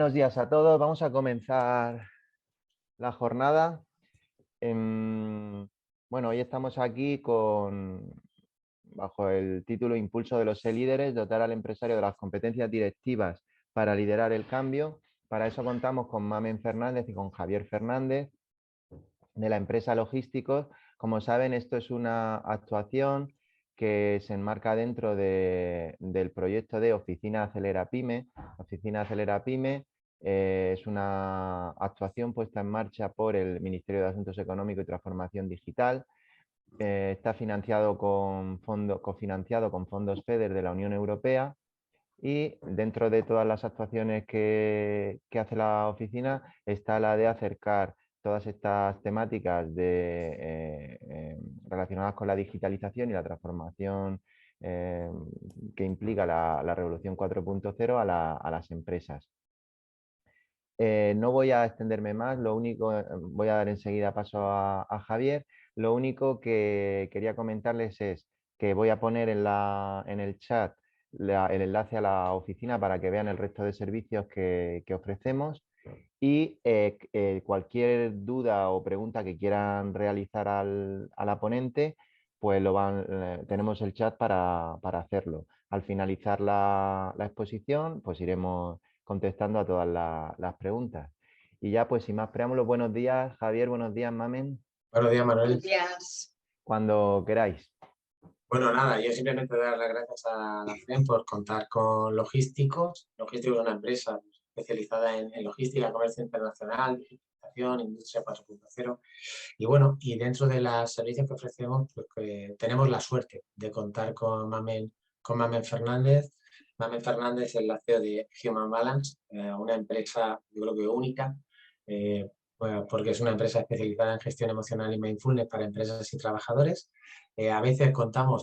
Buenos días a todos. Vamos a comenzar la jornada. Bueno, hoy estamos aquí bajo el título Impulso de los E-líderes, dotar al empresario de las competencias directivas para liderar el cambio. Para eso contamos con Mamen Fernández y con Javier Fernández de la empresa Logísticos. Como saben, esto es una actuación que se enmarca dentro del proyecto de Oficina Acelera Pyme. Oficina Acelera Pyme es una actuación puesta en marcha por el Ministerio de Asuntos Económicos y Transformación Digital. Está cofinanciado con fondos FEDER de la Unión Europea, y dentro de todas las actuaciones que hace la oficina está la de acercar todas estas temáticas relacionadas con la digitalización y la transformación que implica la Revolución 4.0 a las empresas. No voy a extenderme más, voy a dar enseguida paso a Javier. Lo único que quería comentarles es que voy a poner en el chat el enlace a la oficina para que vean el resto de servicios que ofrecemos, y cualquier duda o pregunta que quieran realizar a la ponente, pues tenemos el chat para hacerlo. Al finalizar la exposición, pues iremos contestando a todas las preguntas. Y ya, pues sin más preámbulos, buenos días, Javier, buenos días, Mamen. Buenos días, Manuel. Buenos días. Cuando queráis. Bueno, nada, yo simplemente dar las gracias a la FEM por contar con Logísticos. Logísticos es una empresa especializada en logística, comercio internacional, digitalización, industria 4.0. Y bueno, y dentro de los servicios que ofrecemos, pues que tenemos la suerte de contar con Mamen Fernández. Mamen Fernández es la CEO de Human Balance, una empresa, yo creo que única, bueno, porque es una empresa especializada en gestión emocional y mindfulness para empresas y trabajadores. A veces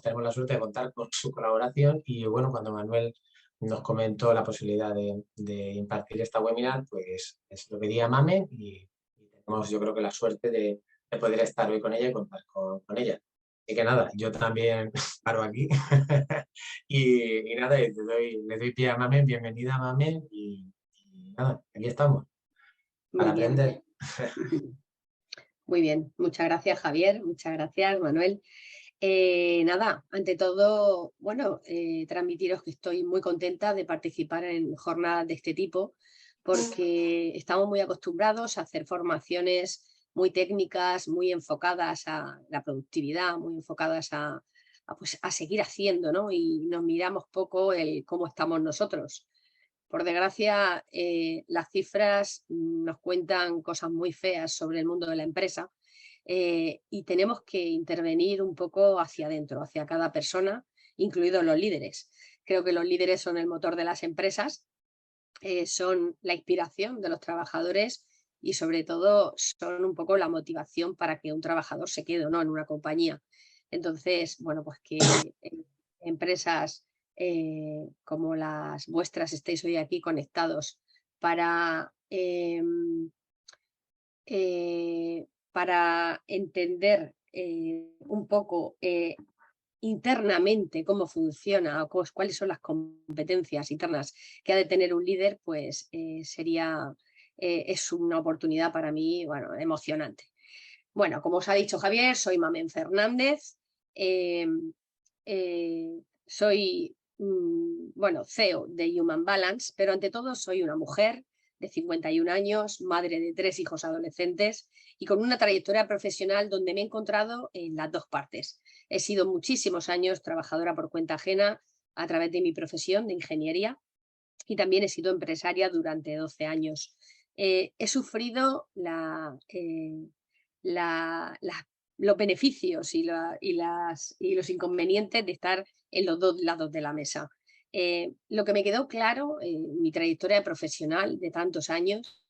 tenemos la suerte de contar con su colaboración, y bueno, cuando Manuel nos comentó la posibilidad de impartir esta webinar, pues lo pedí a Mamen y tenemos, yo creo que la suerte de poder estar hoy con ella y contar con ella. Así que nada, yo también paro aquí y nada, le doy pie a Mamen, bienvenida Mamen, y nada, aquí estamos para Muy bien. aprender. Muy bien, muchas gracias Javier, muchas gracias Manuel. Nada, ante todo, bueno, transmitiros que estoy muy contenta de participar en jornadas de este tipo, porque estamos muy acostumbrados a hacer formaciones muy técnicas, muy enfocadas a la productividad, muy enfocadas pues, a seguir haciendo, ¿no? Y nos miramos poco el cómo estamos nosotros. Por desgracia, las cifras nos cuentan cosas muy feas sobre el mundo de la empresa, y tenemos que intervenir un poco hacia adentro, hacia cada persona, incluidos los líderes. Creo que los líderes son el motor de las empresas, son la inspiración de los trabajadores y sobre todo son un poco la motivación para que un trabajador se quede o no en una compañía. Entonces, bueno, pues que empresas como las vuestras estéis hoy aquí conectados para, para entender un poco internamente cómo funciona o cuáles son las competencias internas que ha de tener un líder, pues es una oportunidad para mí, bueno, emocionante. Bueno, como os ha dicho Javier, soy Mamen Fernández, eh, soy, bueno, CEO de Human Balance, pero ante todo soy una mujer de 51 años, madre de 3 hijos adolescentes y con una trayectoria profesional donde me he encontrado en las dos partes. He sido muchísimos años trabajadora por cuenta ajena a través de mi profesión de ingeniería, y también he sido empresaria durante 12 años. He sufrido los beneficios y los inconvenientes de estar en los dos lados de la mesa. Lo que me quedó claro en mi trayectoria profesional de tantos años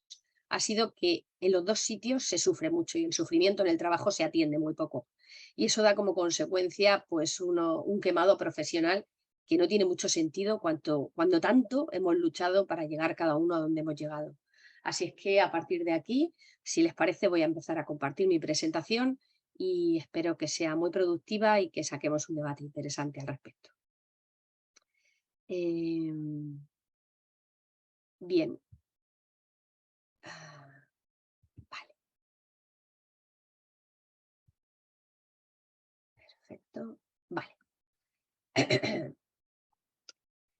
ha sido que en los dos sitios se sufre mucho y el sufrimiento en el trabajo se atiende muy poco. Y eso da como consecuencia pues un quemado profesional que no tiene mucho sentido cuando tanto hemos luchado para llegar cada uno a donde hemos llegado. Así es que a partir de aquí, si les parece, voy a empezar a compartir mi presentación y espero que sea muy productiva y que saquemos un debate interesante al respecto. Bien,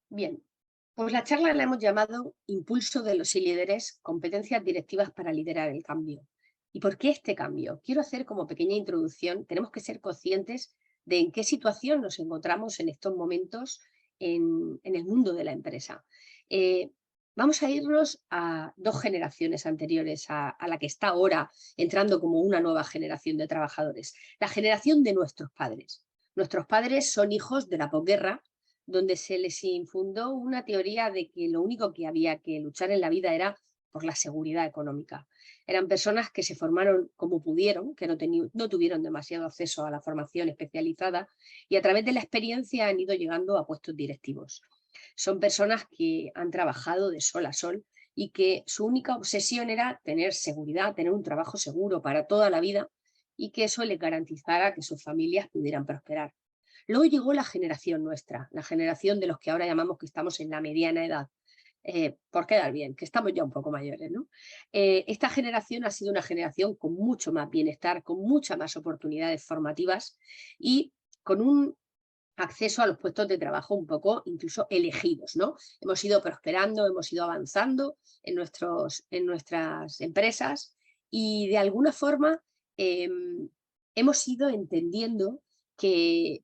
Bien, pues la charla la hemos llamado Impulso de los líderes, competencias directivas para liderar el cambio. ¿Y por qué este cambio? Quiero hacer como pequeña introducción, tenemos que ser conscientes de en qué situación nos encontramos en estos momentos en el mundo de la empresa. Vamos a irnos a 2 generaciones anteriores a la que está ahora entrando como una nueva generación de trabajadores, la generación de nuestros padres. Nuestros padres son hijos de la posguerra, donde se les infundó una teoría de que lo único que había que luchar en la vida era por la seguridad económica. Eran personas que se formaron como pudieron, que no tuvieron demasiado acceso a la formación especializada y a través de la experiencia han ido llegando a puestos directivos. Son personas que han trabajado de sol a sol y que su única obsesión era tener seguridad, tener un trabajo seguro para toda la vida y que eso les garantizara que sus familias pudieran prosperar. Luego llegó la generación nuestra, la generación de los que ahora llamamos que estamos en la mediana edad, por quedar bien, que estamos ya un poco mayores, ¿no? Esta generación ha sido una generación con mucho más bienestar, con muchas más oportunidades formativas y con un acceso a los puestos de trabajo un poco incluso elegidos, ¿no? Hemos ido prosperando, hemos ido avanzando en nuestras empresas y de alguna forma hemos ido entendiendo que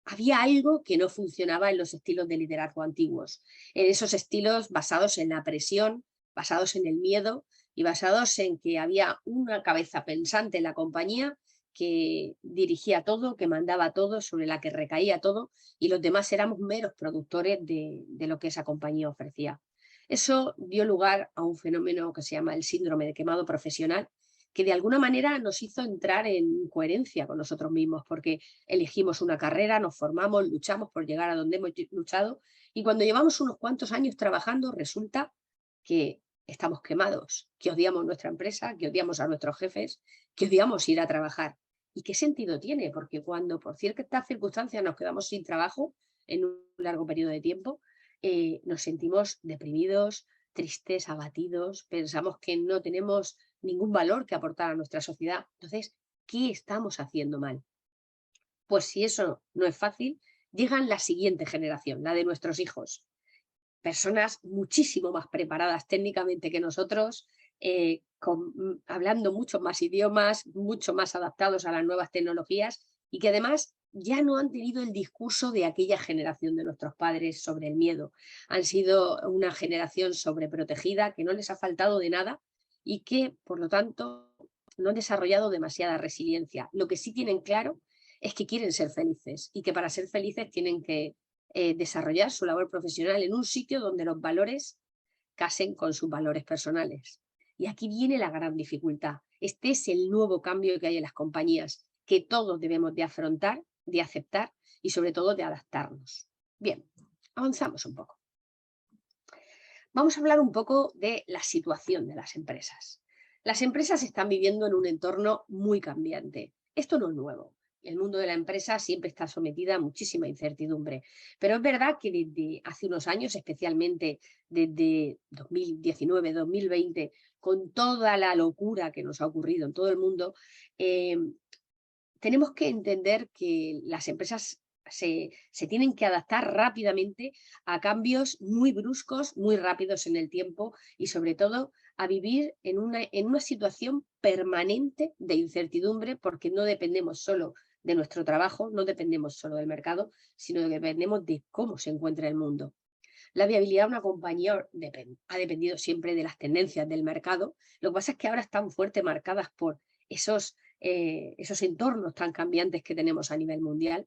había algo que no funcionaba en los estilos de liderazgo antiguos, en esos estilos basados en la presión, basados en el miedo y basados en que había una cabeza pensante en la compañía que dirigía todo, que mandaba todo, sobre la que recaía todo, y los demás éramos meros productores de lo que esa compañía ofrecía. Eso dio lugar a un fenómeno que se llama el síndrome de quemado profesional, que de alguna manera nos hizo entrar en coherencia con nosotros mismos, porque elegimos una carrera, nos formamos, luchamos por llegar a donde hemos luchado, y cuando llevamos unos cuantos años trabajando, resulta que estamos quemados, que odiamos nuestra empresa, que odiamos a nuestros jefes, que odiamos ir a trabajar. ¿Y qué sentido tiene? Porque cuando por ciertas circunstancias nos quedamos sin trabajo en un largo periodo de tiempo, nos sentimos deprimidos, tristes, abatidos, pensamos que no tenemos ningún valor que aportar a nuestra sociedad. Entonces, ¿qué estamos haciendo mal? Pues si eso no es fácil, llegan la siguiente generación, la de nuestros hijos. Personas muchísimo más preparadas técnicamente que nosotros, hablando muchos más idiomas, mucho más adaptados a las nuevas tecnologías y que además ya no han tenido el discurso de aquella generación de nuestros padres sobre el miedo. Han sido una generación sobreprotegida, que no les ha faltado de nada y que, por lo tanto, no han desarrollado demasiada resiliencia. Lo que sí tienen claro es que quieren ser felices y que para ser felices tienen que desarrollar su labor profesional en un sitio donde los valores casen con sus valores personales. Y aquí viene la gran dificultad. Este es el nuevo cambio que hay en las compañías, que todos debemos de afrontar, de aceptar y sobre todo de adaptarnos. Bien, avanzamos un poco. Vamos a hablar un poco de la situación de las empresas. Las empresas están viviendo en un entorno muy cambiante. Esto no es nuevo. El mundo de la empresa siempre está sometida a muchísima incertidumbre, pero es verdad que desde hace unos años, especialmente desde 2019, 2020, con toda la locura que nos ha ocurrido en todo el mundo, tenemos que entender que las empresas se tienen que adaptar rápidamente a cambios muy bruscos, muy rápidos en el tiempo y sobre todo a vivir en una situación permanente de incertidumbre porque no dependemos solo de nuestro trabajo, no dependemos solo del mercado, sino que dependemos de cómo se encuentra el mundo. La viabilidad de una compañía ha dependido siempre de las tendencias del mercado. Lo que pasa es que ahora están fuerte marcadas por esos entornos tan cambiantes que tenemos a nivel mundial.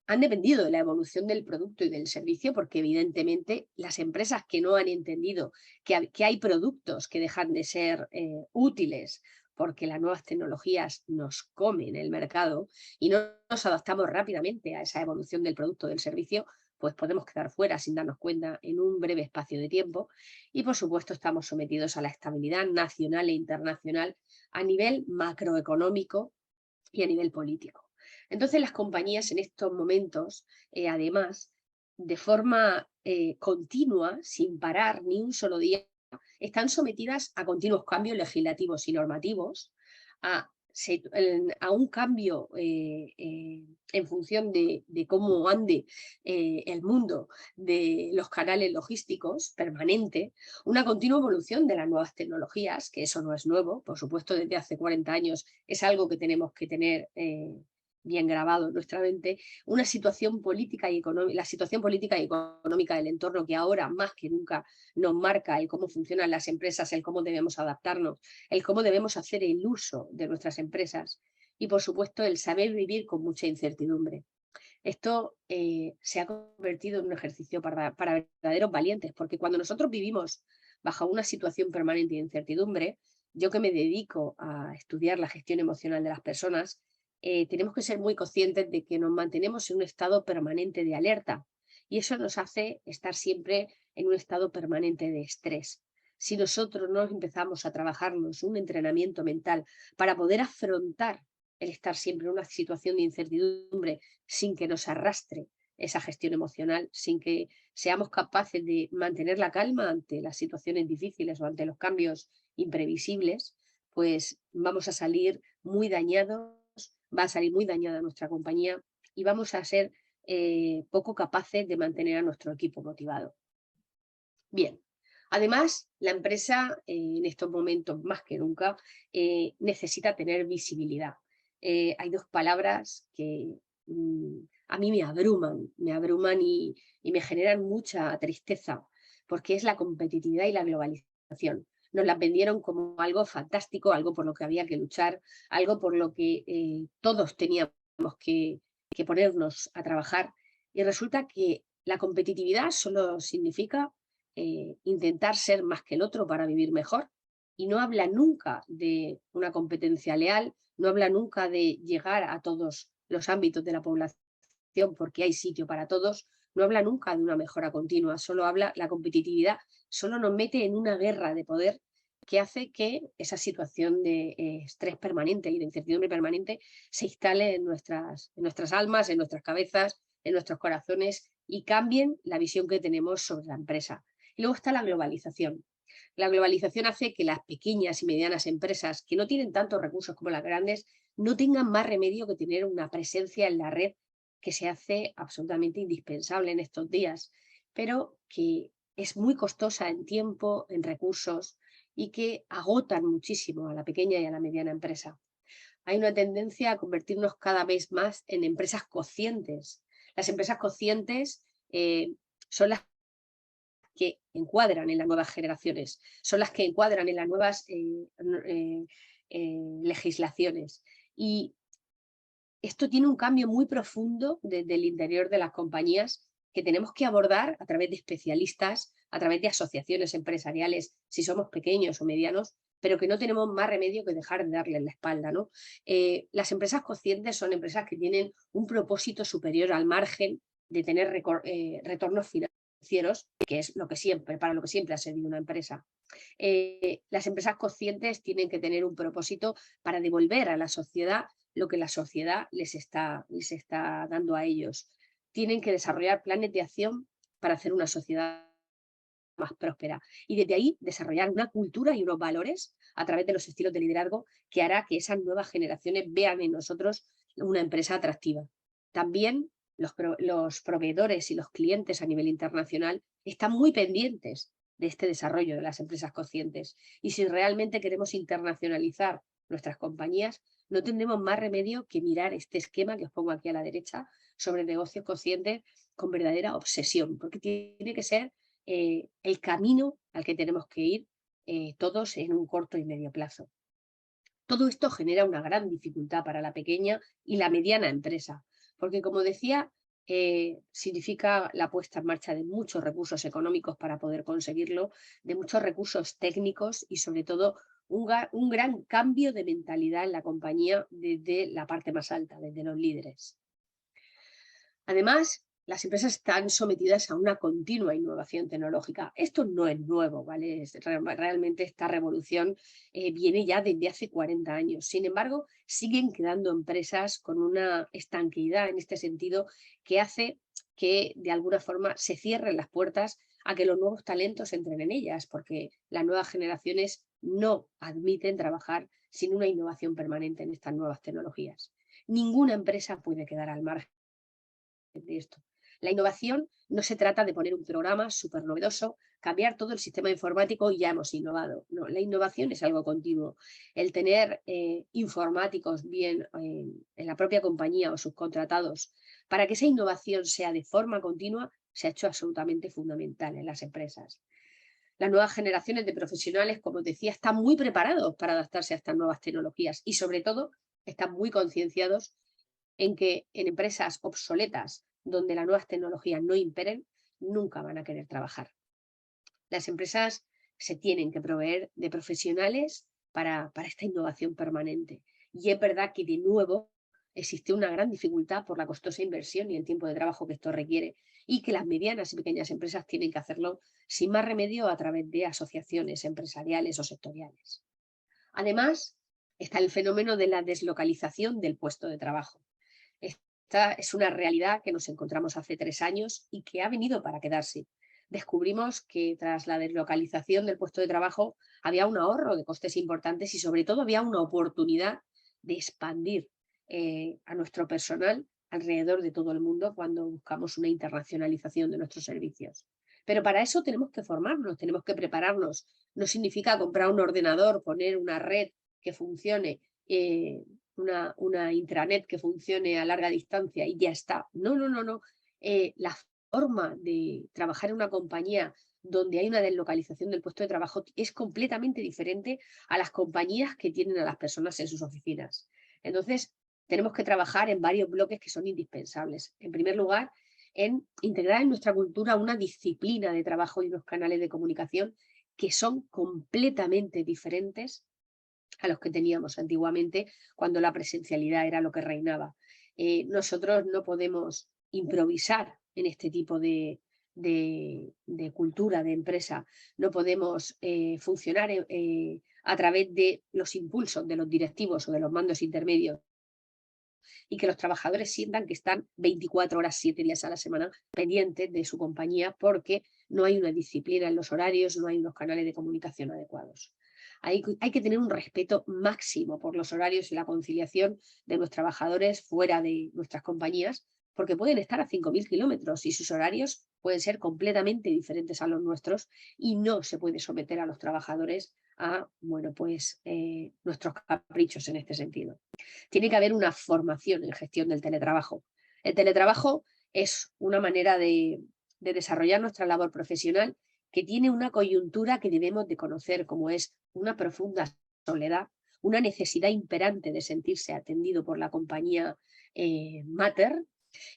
Han dependido de la evolución del producto y del servicio porque evidentemente las empresas que no han entendido que hay productos que dejan de ser útiles porque las nuevas tecnologías nos comen el mercado y no nos adaptamos rápidamente a esa evolución del producto o del servicio, pues podemos quedar fuera sin darnos cuenta en un breve espacio de tiempo y por supuesto estamos sometidos a la estabilidad nacional e internacional a nivel macroeconómico y a nivel político. Entonces las compañías en estos momentos, además, de forma continua, sin parar ni un solo día, están sometidas a continuos cambios legislativos y normativos, a a un cambio en función de cómo ande el mundo de los canales logísticos permanente, una continua evolución de las nuevas tecnologías, que eso no es nuevo, por supuesto desde hace 40 años es algo que tenemos que tener bien grabado en nuestra mente, una situación política y económica, la situación política y económica del entorno que ahora más que nunca nos marca el cómo funcionan las empresas, el cómo debemos adaptarnos, el cómo debemos hacer el uso de nuestras empresas y, por supuesto, el saber vivir con mucha incertidumbre. Esto se ha convertido en un ejercicio para verdaderos valientes, porque cuando nosotros vivimos bajo una situación permanente de incertidumbre, yo que me dedico a estudiar la gestión emocional de las personas, tenemos que ser muy conscientes de que nos mantenemos en un estado permanente de alerta y eso nos hace estar siempre en un estado permanente de estrés. Si nosotros no empezamos a trabajarnos un entrenamiento mental para poder afrontar el estar siempre en una situación de incertidumbre sin que nos arrastre esa gestión emocional, sin que seamos capaces de mantener la calma ante las situaciones difíciles o ante los cambios imprevisibles, pues vamos a salir muy dañados, va a salir muy dañada nuestra compañía y vamos a ser poco capaces de mantener a nuestro equipo motivado. Bien, además, la empresa en estos momentos más que nunca necesita tener visibilidad. Hay dos palabras que a mí me abruman y me generan mucha tristeza, porque es la competitividad y la globalización. Nos las vendieron como algo fantástico, algo por lo que había que luchar, algo por lo que todos teníamos que ponernos a trabajar. Y resulta que la competitividad solo significa intentar ser más que el otro para vivir mejor. Y no habla nunca de una competencia leal, no habla nunca de llegar a todos los ámbitos de la población porque hay sitio para todos, no habla nunca de una mejora continua, solo habla la competitividad, solo nos mete en una guerra de poder que hace que esa situación de estrés permanente y de incertidumbre permanente se instale en nuestras almas, en nuestras cabezas, en nuestros corazones y cambien la visión que tenemos sobre la empresa. Y luego está la globalización. La globalización hace que las pequeñas y medianas empresas que no tienen tantos recursos como las grandes no tengan más remedio que tener una presencia en la red que se hace absolutamente indispensable en estos días, pero que es muy costosa en tiempo, en recursos y que agotan muchísimo a la pequeña y a la mediana empresa. Hay una tendencia a convertirnos cada vez más en empresas conscientes. Las empresas conscientes son las que encuadran en las nuevas generaciones, son las que encuadran en las nuevas legislaciones. Y esto tiene un cambio muy profundo desde el interior de las compañías que tenemos que abordar a través de especialistas, a través de asociaciones empresariales, si somos pequeños o medianos, pero que no tenemos más remedio que dejar de darles la espalda, ¿no? Las empresas conscientes son empresas que tienen un propósito superior al margen de tener retornos financieros, que es lo que siempre, para lo que siempre ha servido una empresa. Las empresas conscientes tienen que tener un propósito para devolver a la sociedad lo que la sociedad les está dando a ellos. Tienen que desarrollar planes de acción para hacer una sociedad más próspera y desde ahí desarrollar una cultura y unos valores a través de los estilos de liderazgo que hará que esas nuevas generaciones vean en nosotros una empresa atractiva. También los proveedores y los clientes a nivel internacional están muy pendientes de este desarrollo de las empresas conscientes y si realmente queremos internacionalizar nuestras compañías, no tendremos más remedio que mirar este esquema que os pongo aquí a la derecha sobre negocios conscientes con verdadera obsesión, porque tiene que ser el camino al que tenemos que ir todos en un corto y medio plazo. Todo esto genera una gran dificultad para la pequeña y la mediana empresa, porque como decía, significa la puesta en marcha de muchos recursos económicos para poder conseguirlo, de muchos recursos técnicos y sobre todo un gran cambio de mentalidad en la compañía desde la parte más alta, desde los líderes. Además, las empresas están sometidas a una continua innovación tecnológica. Esto no es nuevo, ¿vale? Realmente esta revolución viene ya desde hace 40 años. Sin embargo, siguen quedando empresas con una estanqueidad en este sentido que hace que de alguna forma se cierren las puertas a que los nuevos talentos entren en ellas, porque las nuevas generaciones no admiten trabajar sin una innovación permanente en estas nuevas tecnologías. Ninguna empresa puede quedar al margen de esto. La innovación no se trata de poner un programa súper novedoso, cambiar todo el sistema informático y ya hemos innovado. No, la innovación es algo continuo. El tener informáticos bien en la propia compañía o subcontratados para que esa innovación sea de forma continua se ha hecho absolutamente fundamental en las empresas. Las nuevas generaciones de profesionales, como os decía, están muy preparados para adaptarse a estas nuevas tecnologías y sobre todo están muy concienciados en que en empresas obsoletas donde las nuevas tecnologías no imperen, nunca van a querer trabajar. Las empresas se tienen que proveer de profesionales para esta innovación permanente. Y es verdad que de nuevo existe una gran dificultad por la costosa inversión y el tiempo de trabajo que esto requiere y que las medianas y pequeñas empresas tienen que hacerlo sin más remedio a través de asociaciones empresariales o sectoriales. Además, está el fenómeno de la deslocalización del puesto de trabajo. Esta es una realidad que nos encontramos hace 3 años y que ha venido para quedarse. Descubrimos que tras la deslocalización del puesto de trabajo había un ahorro de costes importantes y sobre todo había una oportunidad de expandir a nuestro personal alrededor de todo el mundo cuando buscamos una internacionalización de nuestros servicios. Pero para eso tenemos que formarnos, tenemos que prepararnos. No significa comprar un ordenador, poner una red que funcione, una intranet que funcione a larga distancia y ya está. No, no, no, no. La forma de trabajar en una compañía donde hay una deslocalización del puesto de trabajo es completamente diferente a las compañías que tienen a las personas en sus oficinas. Entonces, tenemos que trabajar en varios bloques que son indispensables. En primer lugar, en integrar en nuestra cultura una disciplina de trabajo y unos canales de comunicación que son completamente diferentes a los que teníamos antiguamente cuando la presencialidad era lo que reinaba. Nosotros no podemos improvisar en este tipo de cultura, de empresa. No podemos funcionar a través de los impulsos de los directivos o de los mandos intermedios y que los trabajadores sientan que están 24 horas, 7 días a la semana pendientes de su compañía porque no hay una disciplina en los horarios, no hay unos canales de comunicación adecuados. Hay que tener un respeto máximo por los horarios y la conciliación de los trabajadores fuera de nuestras compañías, porque pueden estar a 5.000 kilómetros y sus horarios pueden ser completamente diferentes a los nuestros y no se puede someter a los trabajadores a, bueno, pues nuestros caprichos en este sentido. Tiene que haber una formación en gestión del teletrabajo. El teletrabajo es una manera de desarrollar nuestra labor profesional que tiene una coyuntura que debemos de conocer, como es una profunda soledad, una necesidad imperante de sentirse atendido por la compañía mater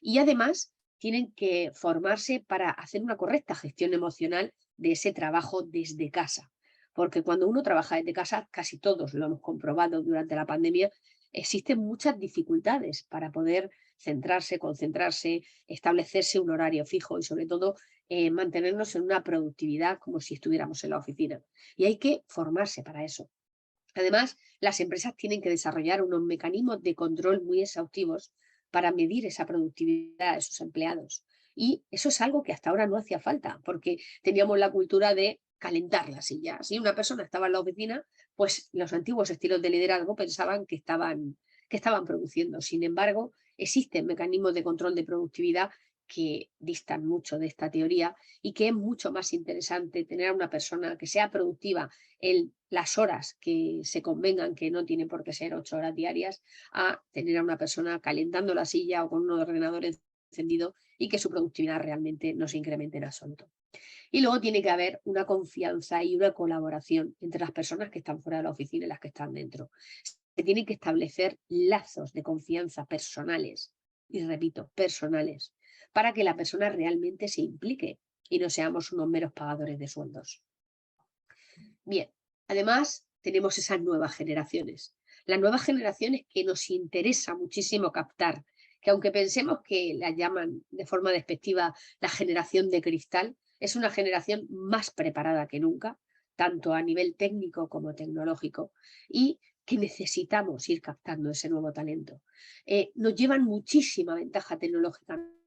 y además tienen que formarse para hacer una correcta gestión emocional de ese trabajo desde casa. Porque cuando uno trabaja desde casa, casi todos lo hemos comprobado durante la pandemia, existen muchas dificultades para poder centrarse, concentrarse, establecerse un horario fijo y sobre todo mantenernos en una productividad como si estuviéramos en la oficina. Y hay que formarse para eso. Además, las empresas tienen que desarrollar unos mecanismos de control muy exhaustivos para medir esa productividad de sus empleados. Y eso es algo que hasta ahora no hacía falta, porque teníamos la cultura de calentar la silla. Si una persona estaba en la oficina, pues los antiguos estilos de liderazgo pensaban que estaban produciendo. Sin embargo, existen mecanismos de control de productividad que distan mucho de esta teoría y que es mucho más interesante tener a una persona que sea productiva en las horas que se convengan, que no tienen por qué ser 8 horas diarias, a tener a una persona calentando la silla o con un ordenador encendido y que su productividad realmente no se incremente en absoluto. Y luego tiene que haber una confianza y una colaboración entre las personas que están fuera de la oficina y las que están dentro. Se tienen que establecer lazos de confianza personales, y repito, personales, para que la persona realmente se implique y no seamos unos meros pagadores de sueldos. Bien, además tenemos esas nuevas generaciones. Las nuevas generaciones que nos interesa muchísimo captar, que aunque pensemos que la llaman de forma despectiva la generación de cristal, es una generación más preparada que nunca, tanto a nivel técnico como tecnológico, y que necesitamos ir captando ese nuevo talento. Nos llevan muchísima ventaja tecnológicamente,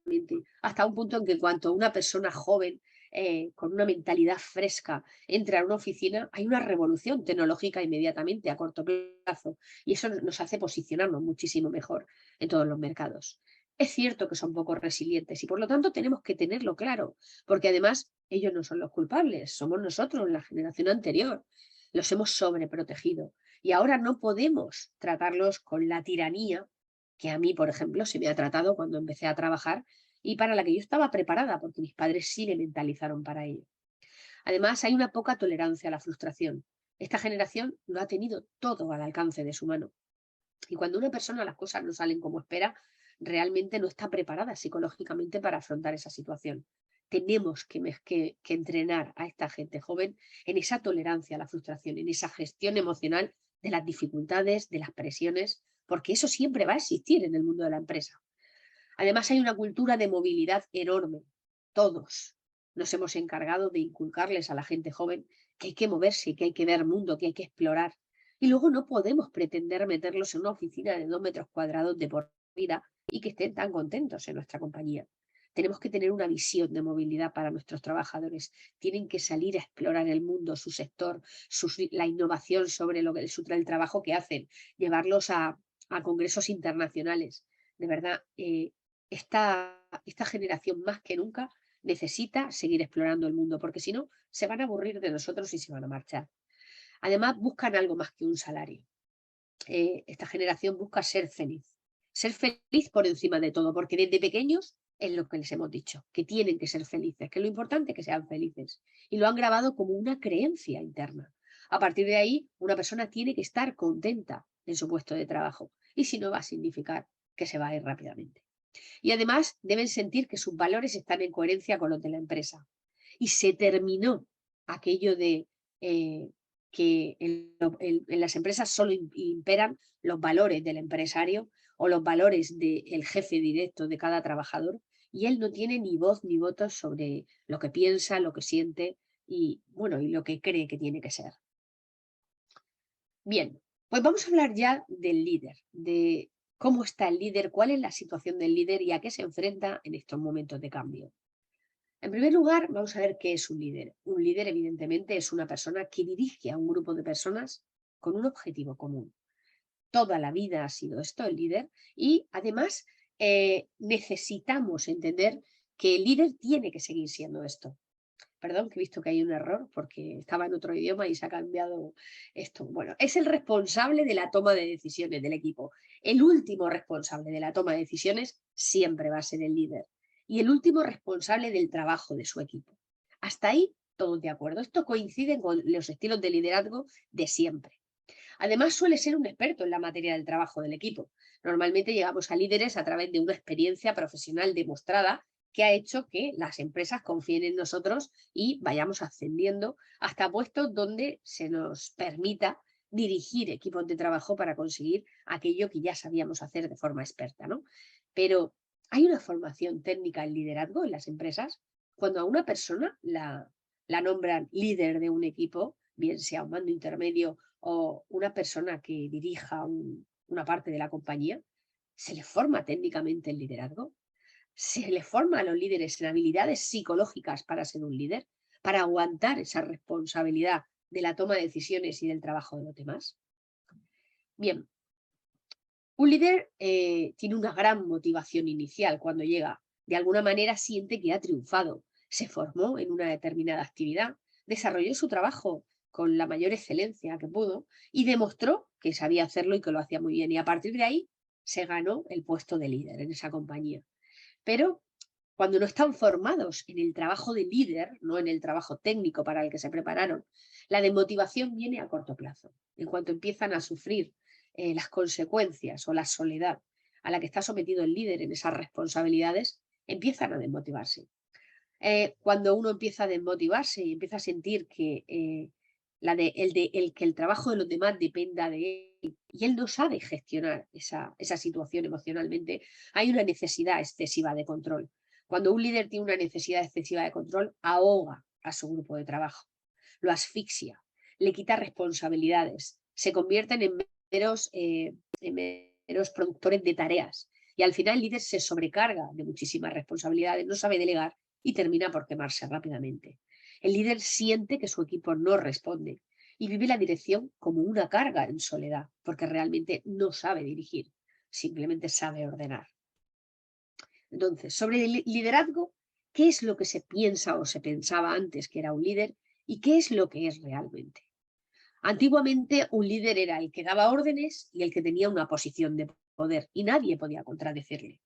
hasta un punto en que cuanto una persona joven con una mentalidad fresca, entra a una oficina, hay una revolución tecnológica inmediatamente a corto plazo y eso nos hace posicionarnos muchísimo mejor en todos los mercados. Es cierto que son poco resilientes y por lo tanto tenemos que tenerlo claro, porque además ellos no son los culpables, somos nosotros, la generación anterior, los hemos sobreprotegido y ahora no podemos tratarlos con la tiranía que a mí, por ejemplo, se me ha tratado cuando empecé a trabajar y para la que yo estaba preparada, porque mis padres sí me mentalizaron para ello. Además, hay una poca tolerancia a la frustración. Esta generación lo ha tenido todo al alcance de su mano. Y cuando una persona las cosas no salen como espera, realmente no está preparada psicológicamente para afrontar esa situación. Tenemos que entrenar a esta gente joven en esa tolerancia a la frustración, en esa gestión emocional de las dificultades, de las presiones, porque eso siempre va a existir en el mundo de la empresa. Además, hay una cultura de movilidad enorme. Todos nos hemos encargado de inculcarles a la gente joven que hay que moverse, que hay que ver mundo, que hay que explorar. Y luego no podemos pretender meterlos en una oficina de 2 metros cuadrados de por vida y que estén tan contentos en nuestra compañía. Tenemos que tener una visión de movilidad para nuestros trabajadores. Tienen que salir a explorar el mundo, su sector, la innovación sobre el trabajo que hacen, llevarlos a congresos internacionales. De verdad, esta generación más que nunca necesita seguir explorando el mundo, porque si no, se van a aburrir de nosotros y se van a marchar. Además, buscan algo más que un salario. Esta generación busca ser feliz por encima de todo, porque desde pequeños es lo que les hemos dicho, que tienen que ser felices, que lo importante es que sean felices. Y lo han grabado como una creencia interna. A partir de ahí, una persona tiene que estar contenta en su puesto de trabajo, y si no va a significar que se va a ir rápidamente. Y además deben sentir que sus valores están en coherencia con los de la empresa. Y se terminó aquello de que en las empresas solo imperan los valores del empresario o los valores del jefe directo de cada trabajador y él no tiene ni voz ni voto sobre lo que piensa, lo que siente y, bueno, y lo que cree que tiene que ser. Bien, pues vamos a hablar ya del líder, de cómo está el líder, cuál es la situación del líder y a qué se enfrenta en estos momentos de cambio. En primer lugar, vamos a ver qué es un líder. Un líder, evidentemente, es una persona que dirige a un grupo de personas con un objetivo común. Toda la vida ha sido esto, el líder, y además necesitamos entender que el líder tiene que seguir siendo esto. Perdón, que he visto que hay un error porque estaba en otro idioma y se ha cambiado esto. Bueno, es el responsable de la toma de decisiones del equipo. El último responsable de la toma de decisiones siempre va a ser el líder. Y el último responsable del trabajo de su equipo. Hasta ahí, todos de acuerdo. Esto coincide con los estilos de liderazgo de siempre. Además, suele ser un experto en la materia del trabajo del equipo. Normalmente llegamos a líderes a través de una experiencia profesional demostrada que ha hecho que las empresas confíen en nosotros y vayamos ascendiendo hasta puestos donde se nos permita dirigir equipos de trabajo para conseguir aquello que ya sabíamos hacer de forma experta, ¿no? Pero hay una formación técnica en liderazgo en las empresas. Cuando a una persona la nombran líder de un equipo, bien sea un mando intermedio o una persona que dirija una parte de la compañía, se le forma técnicamente el liderazgo. Se le forma a los líderes en habilidades psicológicas para ser un líder, para aguantar esa responsabilidad de la toma de decisiones y del trabajo de los demás. Bien, un líder tiene una gran motivación inicial cuando llega. De alguna manera siente que ha triunfado, se formó en una determinada actividad, desarrolló su trabajo con la mayor excelencia que pudo y demostró que sabía hacerlo y que lo hacía muy bien. Y a partir de ahí se ganó el puesto de líder en esa compañía. Pero cuando no están formados en el trabajo de líder, no en el trabajo técnico para el que se prepararon, la desmotivación viene a corto plazo. En cuanto empiezan a sufrir las consecuencias o la soledad a la que está sometido el líder en esas responsabilidades, empiezan a desmotivarse. Cuando uno empieza a desmotivarse y empieza a sentir que el trabajo de los demás dependa de él y él no sabe gestionar esa situación emocionalmente, hay una necesidad excesiva de control. Cuando un líder tiene una necesidad excesiva de control, ahoga a su grupo de trabajo, lo asfixia, le quita responsabilidades, se convierten en meros productores de tareas y al final el líder se sobrecarga de muchísimas responsabilidades, no sabe delegar y termina por quemarse rápidamente. El líder siente que su equipo no responde y vive la dirección como una carga en soledad, porque realmente no sabe dirigir, simplemente sabe ordenar. Entonces, sobre el liderazgo, ¿qué es lo que se piensa o se pensaba antes que era un líder y qué es lo que es realmente? Antiguamente un líder era el que daba órdenes y el que tenía una posición de poder y nadie podía contradecirle.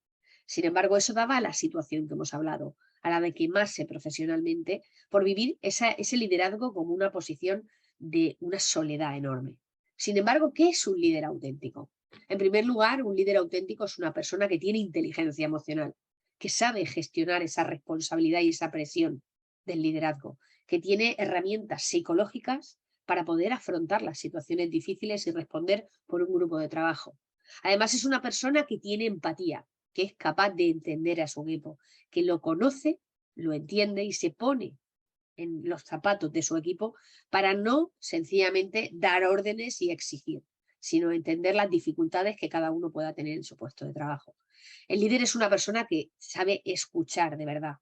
Sin embargo, eso daba a la situación que hemos hablado, a la de quemarse profesionalmente por vivir ese liderazgo como una posición de una soledad enorme. Sin embargo, ¿qué es un líder auténtico? En primer lugar, un líder auténtico es una persona que tiene inteligencia emocional, que sabe gestionar esa responsabilidad y esa presión del liderazgo, que tiene herramientas psicológicas para poder afrontar las situaciones difíciles y responder por un grupo de trabajo. Además, es una persona que tiene empatía, que es capaz de entender a su equipo, que lo conoce, lo entiende y se pone en los zapatos de su equipo para no sencillamente dar órdenes y exigir, sino entender las dificultades que cada uno pueda tener en su puesto de trabajo. El líder es una persona que sabe escuchar de verdad,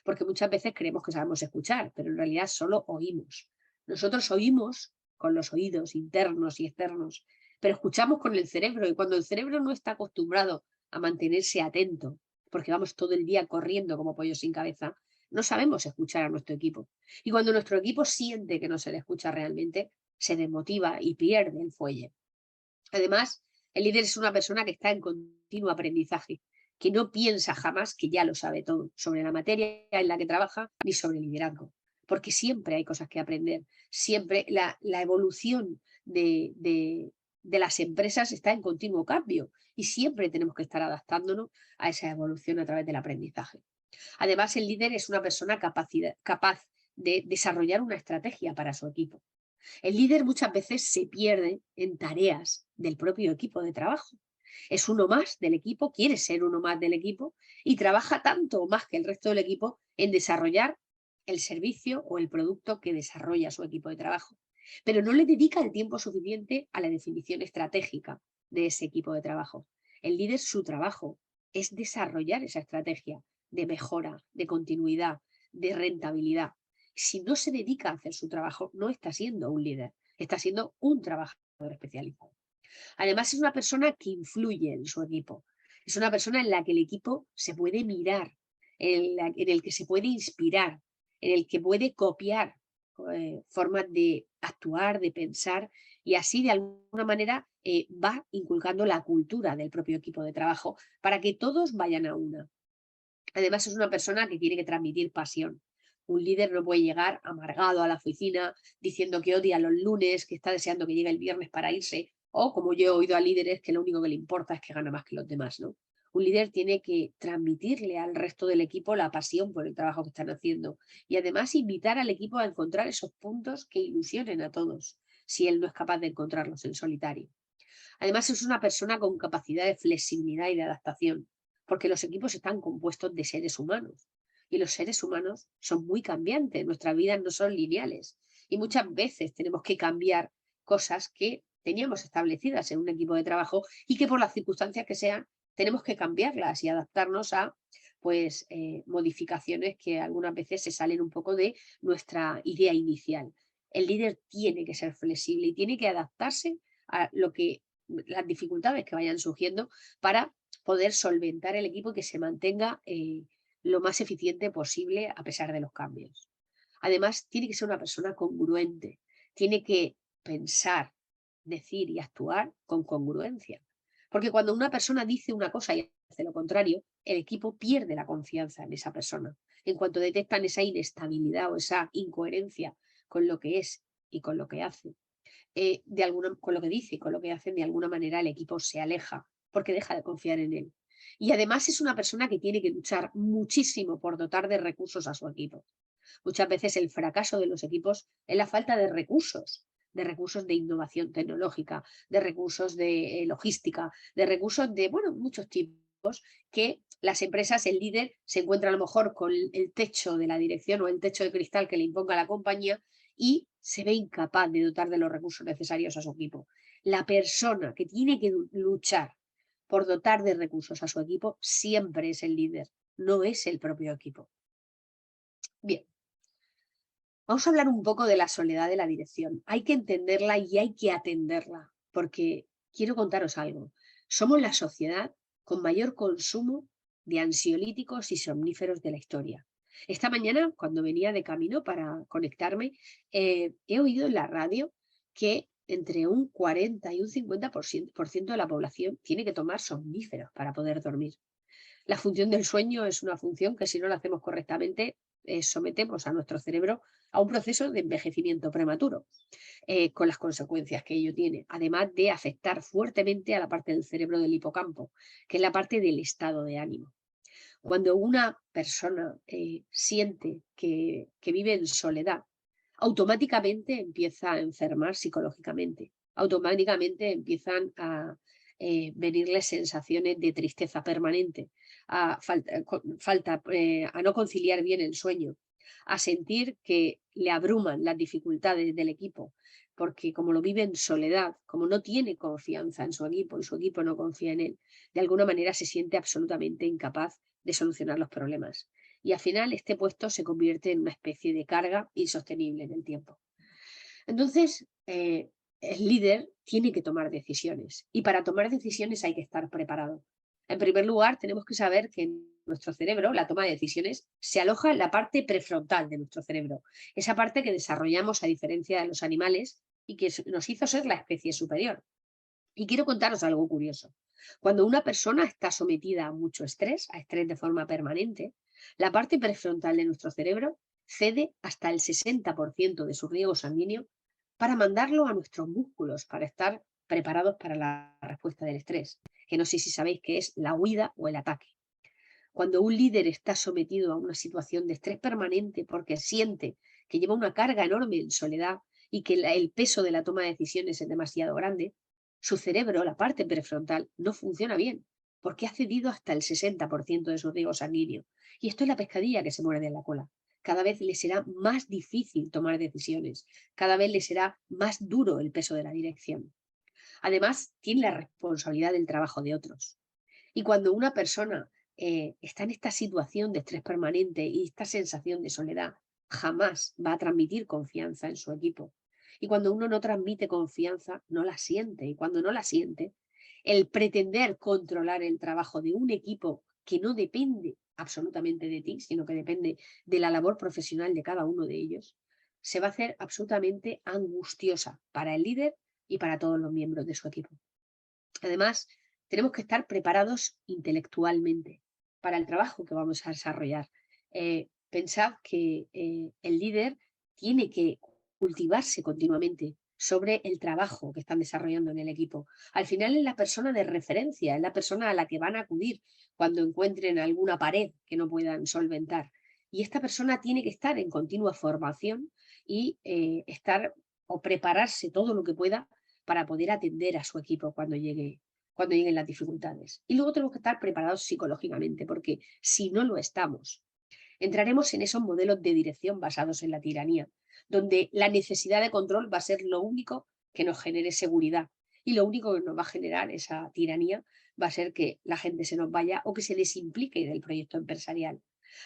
porque muchas veces creemos que sabemos escuchar, pero en realidad solo oímos. Nosotros oímos con los oídos internos y externos, pero escuchamos con el cerebro y cuando el cerebro no está acostumbrado a mantenerse atento, porque vamos todo el día corriendo como pollos sin cabeza, no sabemos escuchar a nuestro equipo. Y cuando nuestro equipo siente que no se le escucha realmente, se desmotiva y pierde el fuelle. Además, el líder es una persona que está en continuo aprendizaje, que no piensa jamás que ya lo sabe todo sobre la materia en la que trabaja ni sobre el liderazgo, porque siempre hay cosas que aprender, siempre la evolución de las empresas está en continuo cambio y siempre tenemos que estar adaptándonos a esa evolución a través del aprendizaje. Además, el líder es una persona capaz de desarrollar una estrategia para su equipo. El líder muchas veces se pierde en tareas del propio equipo de trabajo. Es uno más del equipo, quiere ser uno más del equipo y trabaja tanto o más que el resto del equipo en desarrollar el servicio o el producto que desarrolla su equipo de trabajo. Pero no le dedica el tiempo suficiente a la definición estratégica de ese equipo de trabajo. El líder, su trabajo es desarrollar esa estrategia de mejora, de continuidad, de rentabilidad. Si no se dedica a hacer su trabajo, no está siendo un líder, está siendo un trabajador especializado. Además, es una persona que influye en su equipo. Es una persona en la que el equipo se puede mirar, en el que se puede inspirar, en el que puede copiar formas de actuar, de pensar, y así de alguna manera va inculcando la cultura del propio equipo de trabajo para que todos vayan a una. Además, es una persona que tiene que transmitir pasión. Un líder no puede llegar amargado a la oficina diciendo que odia los lunes, que está deseando que llegue el viernes para irse, o como yo he oído a líderes que lo único que le importa es que gana más que los demás, ¿no? Un líder tiene que transmitirle al resto del equipo la pasión por el trabajo que están haciendo y además invitar al equipo a encontrar esos puntos que ilusionen a todos, si él no es capaz de encontrarlos en solitario. Además, es una persona con capacidad de flexibilidad y de adaptación, porque los equipos están compuestos de seres humanos y los seres humanos son muy cambiantes, nuestras vidas no son lineales y muchas veces tenemos que cambiar cosas que teníamos establecidas en un equipo de trabajo y que por las circunstancias que sean tenemos que cambiarlas y adaptarnos a modificaciones que algunas veces se salen un poco de nuestra idea inicial. El líder tiene que ser flexible y tiene que adaptarse a las dificultades que vayan surgiendo para poder solventar el equipo y que se mantenga lo más eficiente posible a pesar de los cambios. Además, tiene que ser una persona congruente, tiene que pensar, decir y actuar con congruencia. Porque cuando una persona dice una cosa y hace lo contrario, el equipo pierde la confianza en esa persona. En cuanto detectan esa inestabilidad o esa incoherencia con lo que es y con lo que hace, con lo que dice y con lo que hacen, de alguna manera el equipo se aleja porque deja de confiar en él. Y además es una persona que tiene que luchar muchísimo por dotar de recursos a su equipo. Muchas veces el fracaso de los equipos es la falta de recursos de innovación tecnológica, de recursos de logística, de recursos de, bueno, muchos tipos que las empresas, el líder se encuentra a lo mejor con el techo de la dirección o el techo de cristal que le imponga la compañía y se ve incapaz de dotar de los recursos necesarios a su equipo. La persona que tiene que luchar por dotar de recursos a su equipo siempre es el líder, no es el propio equipo. Bien, vamos a hablar un poco de la soledad de la dirección. Hay que entenderla y hay que atenderla, porque quiero contaros algo. Somos la sociedad con mayor consumo de ansiolíticos y somníferos de la historia. Esta mañana, cuando venía de camino para conectarme, he oído en la radio que entre un 40 y un 50% de la población tiene que tomar somníferos para poder dormir. La función del sueño es una función que, si no la hacemos correctamente, sometemos a nuestro cerebro a un proceso de envejecimiento prematuro, con las consecuencias que ello tiene, además de afectar fuertemente a la parte del cerebro del hipocampo, que es la parte del estado de ánimo. Cuando una persona siente que vive en soledad, automáticamente empieza a enfermar psicológicamente, automáticamente empiezan a venirles sensaciones de tristeza permanente, a no conciliar bien el sueño, a sentir que le abruman las dificultades del equipo, porque como lo vive en soledad, como no tiene confianza en su equipo y su equipo no confía en él, de alguna manera se siente absolutamente incapaz de solucionar los problemas. Y al final este puesto se convierte en una especie de carga insostenible en el tiempo. Entonces, el líder tiene que tomar decisiones y para tomar decisiones hay que estar preparado. En primer lugar, tenemos que saber que en nuestro cerebro la toma de decisiones se aloja en la parte prefrontal de nuestro cerebro, esa parte que desarrollamos a diferencia de los animales y que nos hizo ser la especie superior. Y quiero contaros algo curioso. Cuando una persona está sometida a mucho estrés, a estrés de forma permanente, la parte prefrontal de nuestro cerebro cede hasta el 60% de su riego sanguíneo para mandarlo a nuestros músculos, para estar preparados para la respuesta del estrés, que no sé si sabéis que es la huida o el ataque. Cuando un líder está sometido a una situación de estrés permanente porque siente que lleva una carga enorme en soledad y que el peso de la toma de decisiones es demasiado grande, su cerebro, la parte prefrontal, no funciona bien porque ha cedido hasta el 60% de su riego sanguíneo. Y esto es la pescadilla que se muerde en la cola. Cada vez le será más difícil tomar decisiones, cada vez le será más duro el peso de la dirección. Además, tiene la responsabilidad del trabajo de otros. Y cuando una persona está en esta situación de estrés permanente y esta sensación de soledad, jamás va a transmitir confianza en su equipo. Y cuando uno no transmite confianza, no la siente. Y cuando no la siente, el pretender controlar el trabajo de un equipo que no depende absolutamente de ti, sino que depende de la labor profesional de cada uno de ellos, se va a hacer absolutamente angustiosa para el líder y para todos los miembros de su equipo. Además, tenemos que estar preparados intelectualmente para el trabajo que vamos a desarrollar. Pensad que el líder tiene que cultivarse continuamente sobre el trabajo que están desarrollando en el equipo. Al final es la persona de referencia, es la persona a la que van a acudir cuando encuentren alguna pared que no puedan solventar. Y esta persona tiene que estar en continua formación y estar o prepararse todo lo que pueda para poder atender a su equipo cuando lleguen las dificultades. Y luego tenemos que estar preparados psicológicamente, porque si no lo estamos, entraremos en esos modelos de dirección basados en la tiranía, donde la necesidad de control va a ser lo único que nos genere seguridad. Y lo único que nos va a generar esa tiranía va a ser que la gente se nos vaya o que se desimplique del proyecto empresarial.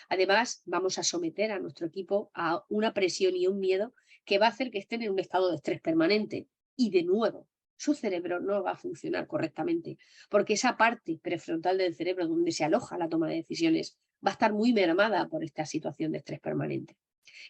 Además, vamos a someter a nuestro equipo a una presión y un miedo que va a hacer que estén en un estado de estrés permanente. Y de nuevo, su cerebro no va a funcionar correctamente, porque esa parte prefrontal del cerebro donde se aloja la toma de decisiones va a estar muy mermada por esta situación de estrés permanente.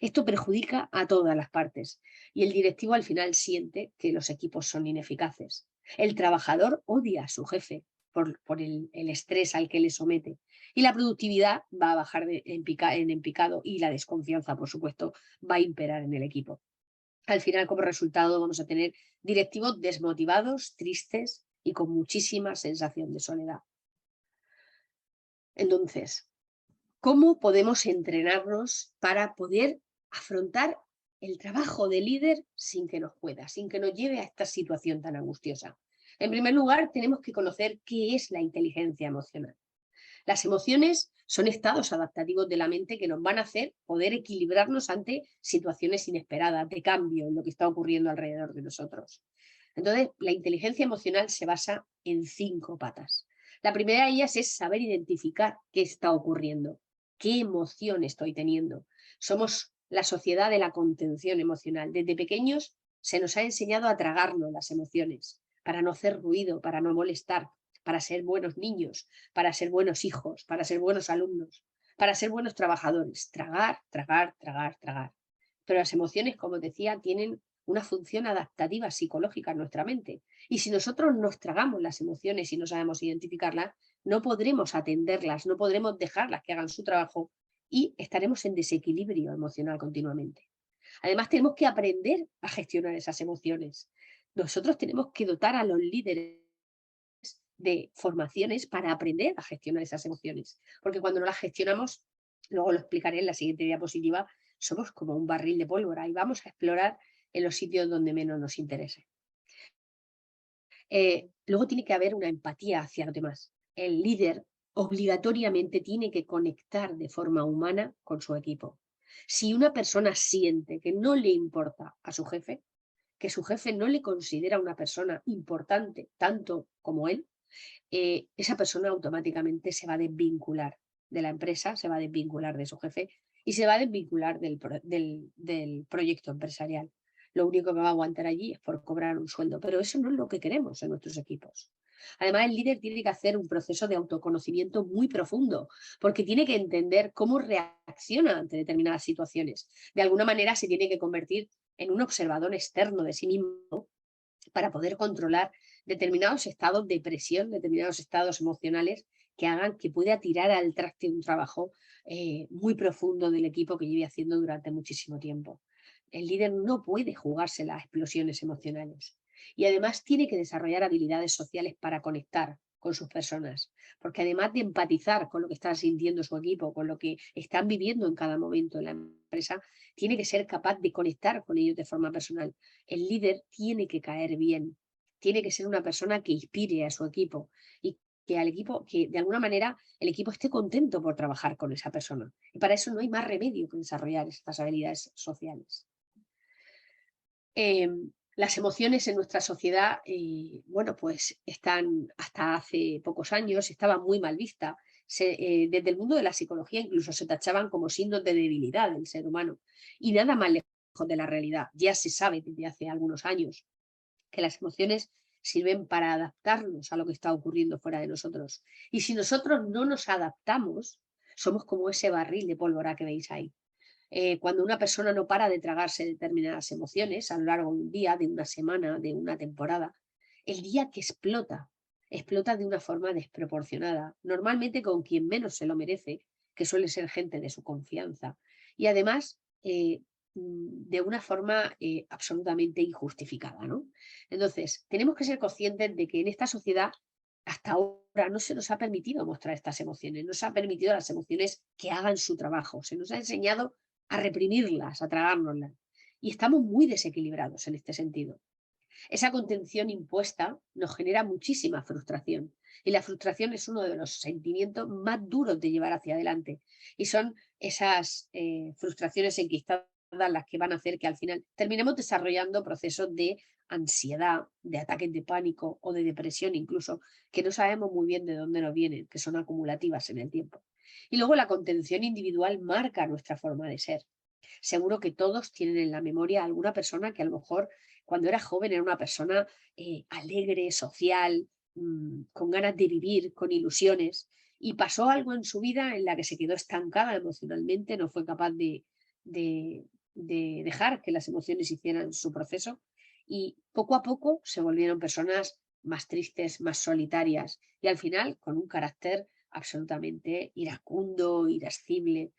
Esto perjudica a todas las partes y el directivo al final siente que los equipos son ineficaces. El trabajador odia a su jefe por el estrés al que le somete y la productividad va a bajar en picado y la desconfianza, por supuesto, va a imperar en el equipo. Al final, como resultado, vamos a tener directivos desmotivados, tristes y con muchísima sensación de soledad. Entonces, ¿cómo podemos entrenarnos para poder afrontar el trabajo de líder sin que nos pueda, sin que nos lleve a esta situación tan angustiosa? En primer lugar, tenemos que conocer qué es la inteligencia emocional. Las emociones son estados adaptativos de la mente que nos van a hacer poder equilibrarnos ante situaciones inesperadas, de cambio en lo que está ocurriendo alrededor de nosotros. Entonces, la inteligencia emocional se basa en 5 patas. La primera de ellas es saber identificar qué está ocurriendo. qué emoción estoy teniendo. Somos la sociedad de la contención emocional. Desde pequeños se nos ha enseñado a tragarnos las emociones, para no hacer ruido, para no molestar, para ser buenos niños, para ser buenos hijos, para ser buenos alumnos, para ser buenos trabajadores. Tragar, tragar, tragar, tragar. Pero las emociones, como decía, tienen una función adaptativa psicológica en nuestra mente. Y si nosotros nos tragamos las emociones y no sabemos identificarlas, no podremos atenderlas, no podremos dejarlas que hagan su trabajo y estaremos en desequilibrio emocional continuamente. Además, tenemos que aprender a gestionar esas emociones. Nosotros tenemos que dotar a los líderes de formaciones para aprender a gestionar esas emociones. Porque cuando no las gestionamos, luego lo explicaré en la siguiente diapositiva, somos como un barril de pólvora y vamos a explorar en los sitios donde menos nos interese. Luego tiene que haber una empatía hacia los demás. El líder obligatoriamente tiene que conectar de forma humana con su equipo. Si una persona siente que no le importa a su jefe, que su jefe no le considera una persona importante tanto como él, esa persona automáticamente se va a desvincular de la empresa, se va a desvincular de su jefe y se va a desvincular del proyecto empresarial. Lo único que va a aguantar allí es por cobrar un sueldo, pero eso no es lo que queremos en nuestros equipos. Además, el líder tiene que hacer un proceso de autoconocimiento muy profundo, porque tiene que entender cómo reacciona ante determinadas situaciones. De alguna manera se tiene que convertir en un observador externo de sí mismo para poder controlar determinados estados de presión, determinados estados emocionales que hagan que pueda tirar al traste un trabajo muy profundo del equipo que lleve haciendo durante muchísimo tiempo. El líder no puede jugarse las explosiones emocionales y además tiene que desarrollar habilidades sociales para conectar con sus personas, porque además de empatizar con lo que está sintiendo su equipo, con lo que están viviendo en cada momento en la empresa, tiene que ser capaz de conectar con ellos de forma personal. El líder tiene que caer bien, tiene que ser una persona que inspire a su equipo y que al equipo, que de alguna manera el equipo esté contento por trabajar con esa persona. Y para eso no hay más remedio que desarrollar estas habilidades sociales. Las emociones en nuestra sociedad, bueno, pues están hasta hace pocos años, estaban muy mal vistas. Desde el mundo de la psicología incluso se tachaban como signos de debilidad del ser humano. Y nada más lejos de la realidad. Ya se sabe desde hace algunos años que las emociones sirven para adaptarnos a lo que está ocurriendo fuera de nosotros. Y si nosotros no nos adaptamos, somos como ese barril de pólvora que veis ahí. Cuando una persona no para de tragarse determinadas emociones a lo largo de un día, de una semana, de una temporada, el día que explota, explota de una forma desproporcionada, normalmente con quien menos se lo merece, que suele ser gente de su confianza, y además de una forma absolutamente injustificada, ¿no? Entonces, tenemos que ser conscientes de que en esta sociedad hasta ahora no se nos ha permitido mostrar estas emociones, no se ha permitido a las emociones que hagan su trabajo, se nos ha enseñado a reprimirlas, a tragárnoslas. Y estamos muy desequilibrados en este sentido. Esa contención impuesta nos genera muchísima frustración. Y la frustración es uno de los sentimientos más duros de llevar hacia adelante. Y son esas frustraciones enquistadas las que van a hacer que al final terminemos desarrollando procesos de ansiedad, de ataques de pánico o de depresión incluso, que no sabemos muy bien de dónde nos vienen, que son acumulativas en el tiempo. Y luego la contención individual marca nuestra forma de ser. Seguro que todos tienen en la memoria alguna persona que a lo mejor cuando era joven era una persona alegre, social, con ganas de vivir, con ilusiones, y pasó algo en su vida en la que se quedó estancada emocionalmente, no fue capaz de dejar que las emociones hicieran su proceso y poco a poco se volvieron personas más tristes, más solitarias y al final con un carácter absolutamente iracundo, irascible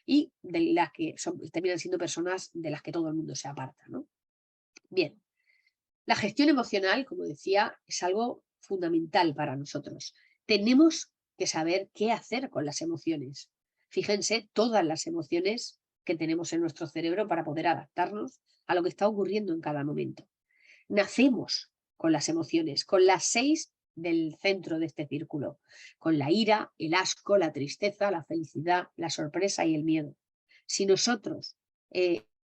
y de las que terminan siendo personas de las que todo el mundo se aparta, ¿no? Bien, la gestión emocional, como decía, es algo fundamental para nosotros. Tenemos que saber qué hacer con las emociones. Fíjense todas las emociones que tenemos en nuestro cerebro para poder adaptarnos a lo que está ocurriendo en cada momento. Nacemos con las emociones, con las 6 del centro de este círculo, con la ira, el asco, la tristeza, la felicidad, la sorpresa y el miedo. Si nosotros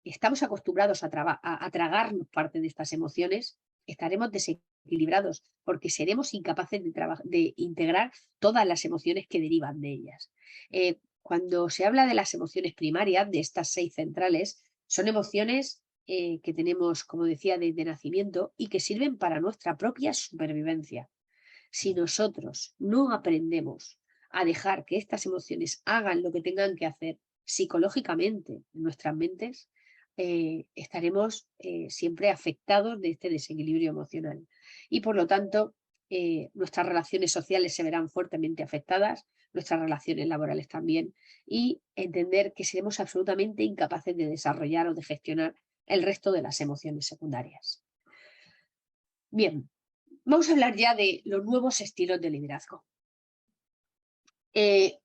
estamos acostumbrados a tragarnos parte de estas emociones, estaremos desequilibrados porque seremos incapaces de integrar todas las emociones que derivan de ellas. cuando se habla de las emociones primarias, de estas 6 centrales, son emociones que tenemos, como decía, desde nacimiento y que sirven para nuestra propia supervivencia. Si nosotros no aprendemos a dejar que estas emociones hagan lo que tengan que hacer psicológicamente en nuestras mentes, estaremos siempre afectados de este desequilibrio emocional. Y por lo tanto, nuestras relaciones sociales se verán fuertemente afectadas, nuestras relaciones laborales también, y entender que seremos absolutamente incapaces de desarrollar o de gestionar el resto de las emociones secundarias. Bien, vamos a hablar ya de los nuevos estilos de liderazgo. El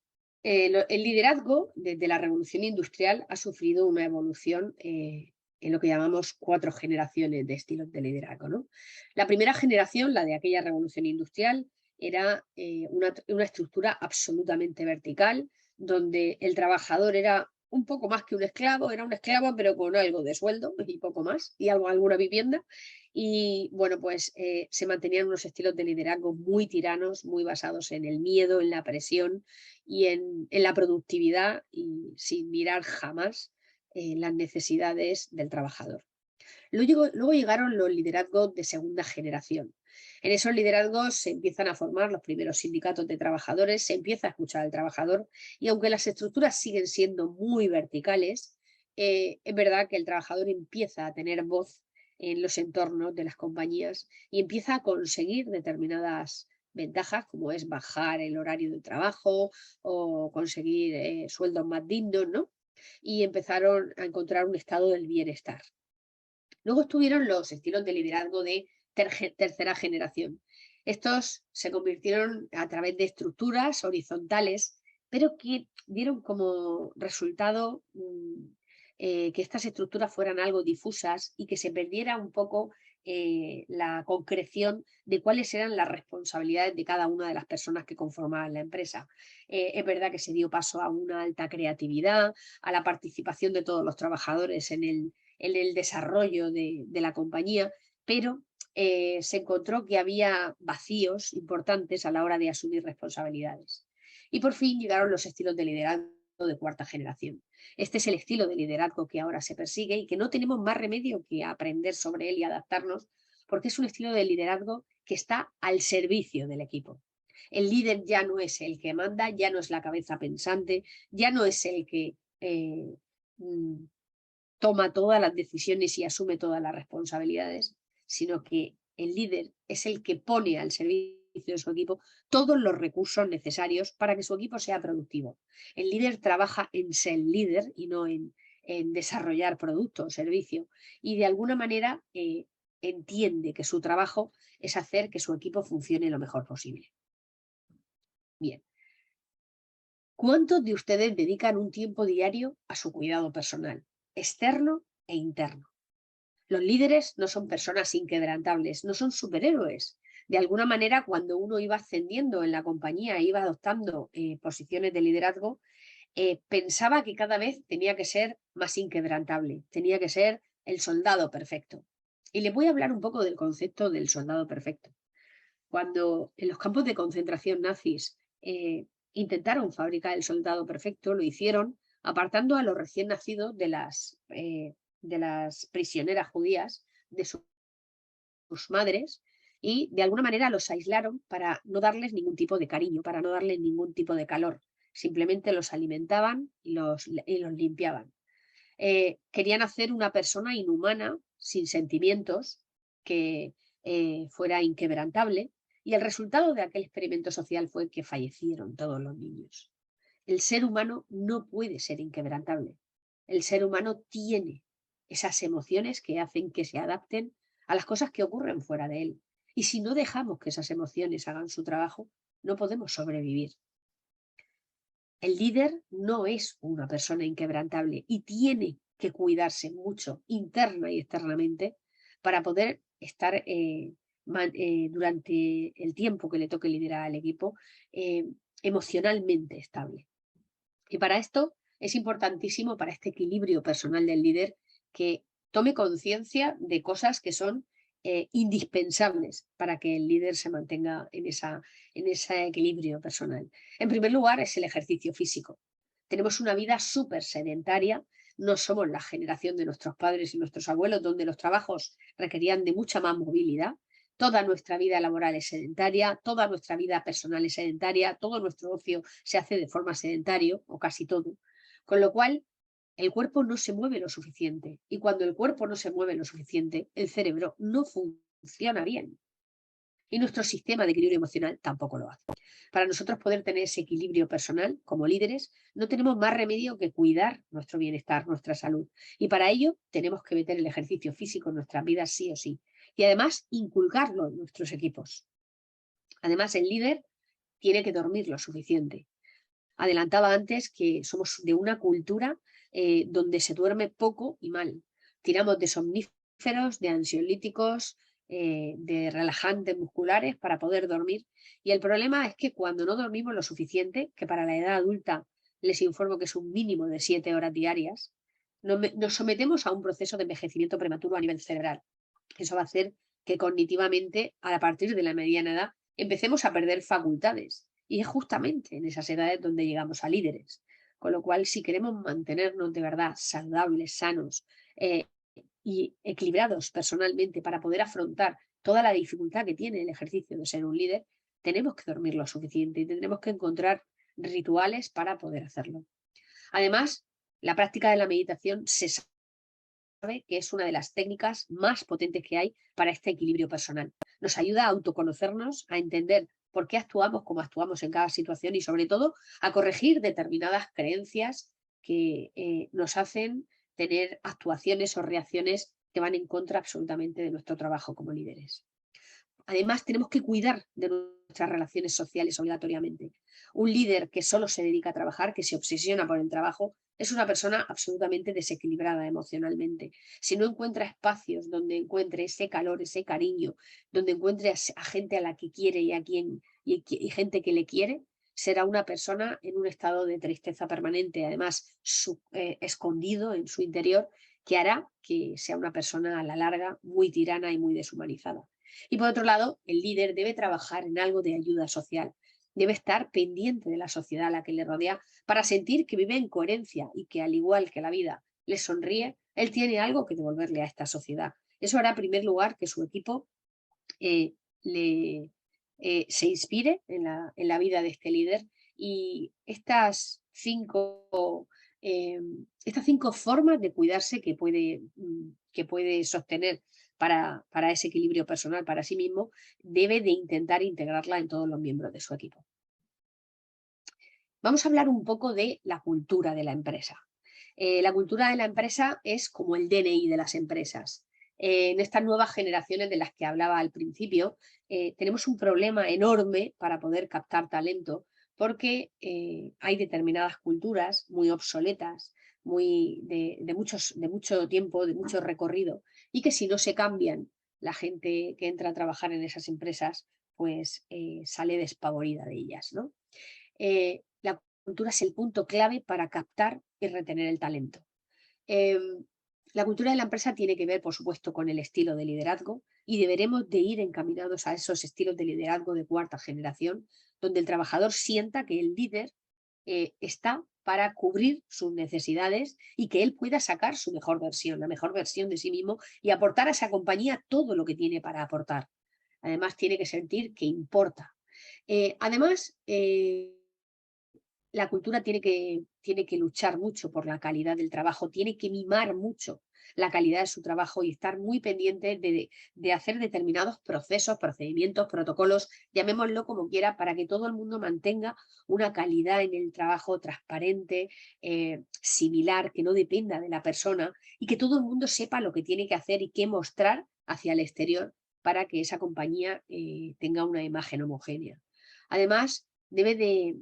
liderazgo desde la revolución industrial ha sufrido una evolución en lo que llamamos 4 generaciones de estilos de liderazgo, ¿no? La primera generación, la de aquella revolución industrial, era una estructura absolutamente vertical, donde el trabajador era un poco más que un esclavo, era un esclavo pero con algo de sueldo y poco más, y alguna vivienda. Y bueno, pues se mantenían unos estilos de liderazgo muy tiranos, muy basados en el miedo, en la presión y en la productividad, y sin mirar jamás las necesidades del trabajador. Luego llegaron los liderazgos de segunda generación. En esos liderazgos se empiezan a formar los primeros sindicatos de trabajadores, se empieza a escuchar al trabajador, y aunque las estructuras siguen siendo muy verticales, es verdad que el trabajador empieza a tener voz en los entornos de las compañías y empieza a conseguir determinadas ventajas, como es bajar el horario de trabajo o conseguir sueldos más dignos, ¿no? Y empezaron a encontrar un estado del bienestar. Luego estuvieron los estilos de liderazgo de tercera generación. Estos se convirtieron a través de estructuras horizontales, pero que dieron como resultado que estas estructuras fueran algo difusas y que se perdiera un poco la concreción de cuáles eran las responsabilidades de cada una de las personas que conformaban la empresa. Es verdad que se dio paso a una alta creatividad, a la participación de todos los trabajadores en el desarrollo de la compañía, pero se encontró que había vacíos importantes a la hora de asumir responsabilidades. Y por fin llegaron los estilos de liderazgo de cuarta generación. Este es el estilo de liderazgo que ahora se persigue y que no tenemos más remedio que aprender sobre él y adaptarnos, porque es un estilo de liderazgo que está al servicio del equipo. El líder ya no es el que manda, ya no es la cabeza pensante, ya no es el que toma todas las decisiones y asume todas las responsabilidades, sino que el líder es el que pone al servicio de su equipo todos los recursos necesarios para que su equipo sea productivo. El líder trabaja en ser líder y no en desarrollar producto o servicio, y de alguna manera entiende que su trabajo es hacer que su equipo funcione lo mejor posible. Bien. ¿Cuántos de ustedes dedican un tiempo diario a su cuidado personal, externo e interno? Los líderes no son personas inquebrantables, no son superhéroes. De alguna manera, cuando uno iba ascendiendo en la compañía e iba adoptando posiciones de liderazgo, pensaba que cada vez tenía que ser más inquebrantable, tenía que ser el soldado perfecto. Y les voy a hablar un poco del concepto del soldado perfecto. Cuando en los campos de concentración nazis intentaron fabricar el soldado perfecto, lo hicieron apartando a los recién nacidos de las prisioneras judías, de sus madres, y de alguna manera los aislaron para no darles ningún tipo de cariño, para no darles ningún tipo de calor. Simplemente los alimentaban y los limpiaban. Querían hacer una persona inhumana, sin sentimientos, que fuera inquebrantable, y el resultado de aquel experimento social fue que fallecieron todos los niños. El ser humano no puede ser inquebrantable. El ser humano tiene esas emociones que hacen que se adapten a las cosas que ocurren fuera de él. Y si no dejamos que esas emociones hagan su trabajo, no podemos sobrevivir. El líder no es una persona inquebrantable y tiene que cuidarse mucho interna y externamente para poder estar durante el tiempo que le toque liderar al equipo emocionalmente estable. Y para esto es importantísimo, para este equilibrio personal del líder, que tome conciencia de cosas que son indispensables para que el líder se mantenga en ese equilibrio personal. En primer lugar, es el ejercicio físico. Tenemos una vida súper sedentaria, no somos la generación de nuestros padres y nuestros abuelos, donde los trabajos requerían de mucha más movilidad. Toda nuestra vida laboral es sedentaria, toda nuestra vida personal es sedentaria, todo nuestro ocio se hace de forma sedentaria, o casi todo. Con lo cual, el cuerpo no se mueve lo suficiente. Y cuando el cuerpo no se mueve lo suficiente, el cerebro no funciona bien. Y nuestro sistema de equilibrio emocional tampoco lo hace. Para nosotros poder tener ese equilibrio personal como líderes, no tenemos más remedio que cuidar nuestro bienestar, nuestra salud. Y para ello tenemos que meter el ejercicio físico en nuestras vidas sí o sí. Y además inculcarlo en nuestros equipos. Además, el líder tiene que dormir lo suficiente. Adelantaba antes que somos de una cultura donde se duerme poco y mal. Tiramos de somníferos, de ansiolíticos, de relajantes musculares para poder dormir. Y el problema es que cuando no dormimos lo suficiente, que para la edad adulta les informo que es un mínimo de 7 horas diarias, nos sometemos a un proceso de envejecimiento prematuro a nivel cerebral. Eso va a hacer que cognitivamente, a partir de la mediana edad, empecemos a perder facultades. Y es justamente en esas edades donde llegamos a líderes. Con lo cual, si queremos mantenernos de verdad saludables, sanos y equilibrados personalmente para poder afrontar toda la dificultad que tiene el ejercicio de ser un líder, tenemos que dormir lo suficiente y tendremos que encontrar rituales para poder hacerlo. Además, la práctica de la meditación se sabe que es una de las técnicas más potentes que hay para este equilibrio personal. Nos ayuda a autoconocernos, a entender por qué actuamos como actuamos en cada situación y sobre todo a corregir determinadas creencias que nos hacen tener actuaciones o reacciones que van en contra absolutamente de nuestro trabajo como líderes. Además, tenemos que cuidar de nuestras relaciones sociales obligatoriamente. Un líder que solo se dedica a trabajar, que se obsesiona por el trabajo, es una persona absolutamente desequilibrada emocionalmente. Si no encuentra espacios donde encuentre ese calor, ese cariño, donde encuentre a gente a la que quiere y gente que le quiere, será una persona en un estado de tristeza permanente, además escondido en su interior, que hará que sea una persona a la larga muy tirana y muy deshumanizada. Y por otro lado, el líder debe trabajar en algo de ayuda social, debe estar pendiente de la sociedad a la que le rodea para sentir que vive en coherencia y que, al igual que la vida le sonríe, él tiene algo que devolverle a esta sociedad. Eso hará, en primer lugar, que su equipo eh, se inspire en la vida de este líder y estas cinco formas de cuidarse que puede sostener para ese equilibrio personal para sí mismo, debe de intentar integrarla en todos los miembros de su equipo. Vamos a hablar un poco de la cultura de la empresa. La cultura de la empresa es como el DNI de las empresas. En estas nuevas generaciones de las que hablaba al principio, tenemos un problema enorme para poder captar talento porque hay determinadas culturas muy obsoletas, de mucho tiempo, de mucho recorrido, y que si no se cambian, la gente que entra a trabajar en esas empresas pues sale despavorida de ellas, ¿no? La cultura es el punto clave para captar y retener el talento. La cultura de la empresa tiene que ver, por supuesto, con el estilo de liderazgo y deberemos de ir encaminados a esos estilos de liderazgo de cuarta generación, donde el trabajador sienta que el líder está para cubrir sus necesidades y que él pueda sacar su mejor versión, la mejor versión de sí mismo y aportar a esa compañía todo lo que tiene para aportar. Además, tiene que sentir que importa. Además, la cultura tiene que luchar mucho por la calidad del trabajo, tiene que mimar mucho la calidad de su trabajo y estar muy pendiente de hacer determinados procesos, procedimientos, protocolos, llamémoslo como quiera, para que todo el mundo mantenga una calidad en el trabajo transparente, similar, que no dependa de la persona y que todo el mundo sepa lo que tiene que hacer y qué mostrar hacia el exterior para que esa compañía tenga una imagen homogénea. Además, debe de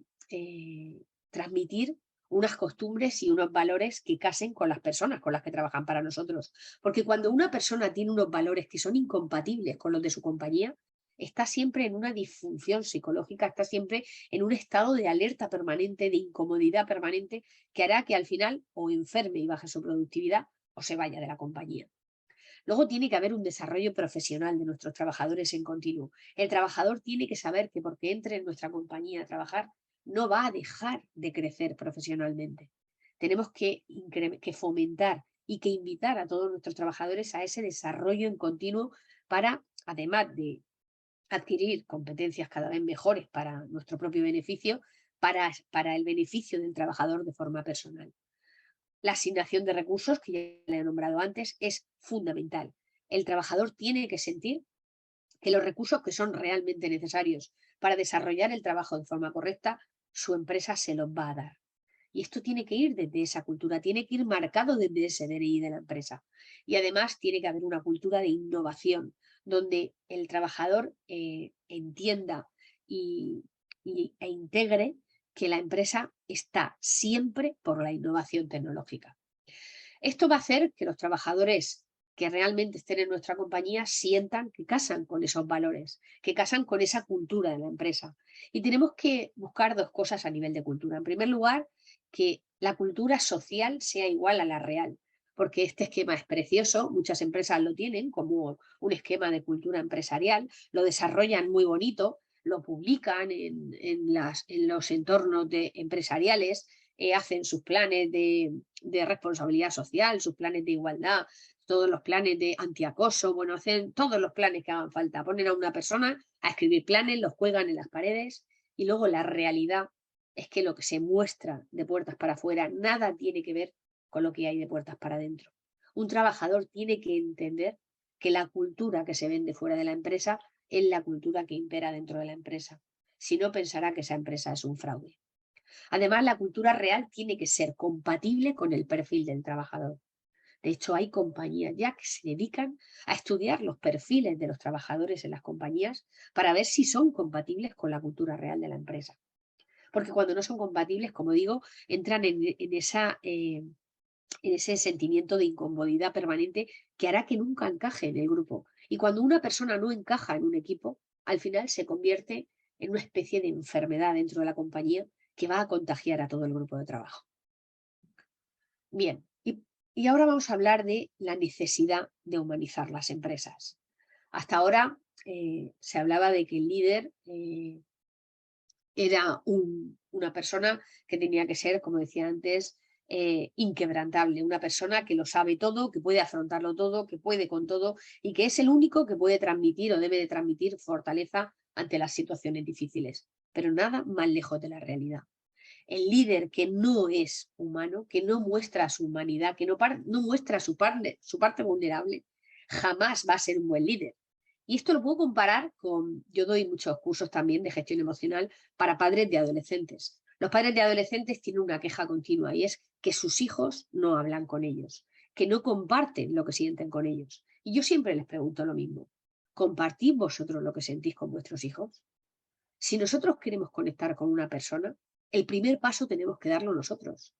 transmitir unas costumbres y unos valores que casen con las personas con las que trabajan para nosotros. Porque cuando una persona tiene unos valores que son incompatibles con los de su compañía, está siempre en una disfunción psicológica, está siempre en un estado de alerta permanente, de incomodidad permanente, que hará que al final o enferme y baje su productividad o se vaya de la compañía. Luego tiene que haber un desarrollo profesional de nuestros trabajadores en continuo. El trabajador tiene que saber que porque entre en nuestra compañía a trabajar no va a dejar de crecer profesionalmente. Tenemos que fomentar y que invitar a todos nuestros trabajadores a ese desarrollo en continuo para, además de adquirir competencias cada vez mejores para nuestro propio beneficio, para el beneficio del trabajador de forma personal. La asignación de recursos, que ya le he nombrado antes, es fundamental. El trabajador tiene que sentir que los recursos que son realmente necesarios para desarrollar el trabajo de forma correcta, su empresa se los va a dar. Y esto tiene que ir desde esa cultura, tiene que ir marcado desde ese DNI de la empresa. Y además tiene que haber una cultura de innovación, donde el trabajador entienda e integre que la empresa está siempre por la innovación tecnológica. Esto va a hacer que los trabajadores que realmente estén en nuestra compañía sientan que casan con esos valores, que casan con esa cultura de la empresa. Y tenemos que buscar dos cosas a nivel de cultura. En primer lugar, que la cultura social sea igual a la real, porque este esquema es precioso, muchas empresas lo tienen como un esquema de cultura empresarial, lo desarrollan muy bonito, lo publican en los entornos empresariales, hacen sus planes de responsabilidad social, sus planes de igualdad, todos los planes de antiacoso, bueno, hacen todos los planes que hagan falta, ponen a una persona a escribir planes, los cuelgan en las paredes y luego la realidad es que lo que se muestra de puertas para afuera nada tiene que ver con lo que hay de puertas para adentro. Un trabajador tiene que entender que la cultura que se vende fuera de la empresa es la cultura que impera dentro de la empresa. Si no, pensará que esa empresa es un fraude. Además, la cultura real tiene que ser compatible con el perfil del trabajador. De hecho, hay compañías ya que se dedican a estudiar los perfiles de los trabajadores en las compañías para ver si son compatibles con la cultura real de la empresa. Porque cuando no son compatibles, como digo, entran en ese sentimiento de incomodidad permanente que hará que nunca encaje en el grupo. Y cuando una persona no encaja en un equipo, al final se convierte en una especie de enfermedad dentro de la compañía que va a contagiar a todo el grupo de trabajo. Bien, y ahora vamos a hablar de la necesidad de humanizar las empresas. Hasta ahora se hablaba de que el líder era una persona que tenía que ser, como decía antes, inquebrantable, una persona que lo sabe todo, que puede afrontarlo todo, que puede con todo y que es el único que puede transmitir o debe de transmitir fortaleza ante las situaciones difíciles. Pero nada más lejos de la realidad. El líder que no es humano, que no muestra su humanidad, que no muestra su parte vulnerable, jamás va a ser un buen líder. Y esto lo puedo comparar con, yo doy muchos cursos también de gestión emocional para padres de adolescentes. Los padres de adolescentes tienen una queja continua y es que sus hijos no hablan con ellos, que no comparten lo que sienten con ellos. Y yo siempre les pregunto lo mismo. ¿Compartís vosotros lo que sentís con vuestros hijos? Si nosotros queremos conectar con una persona, el primer paso tenemos que darlo nosotros.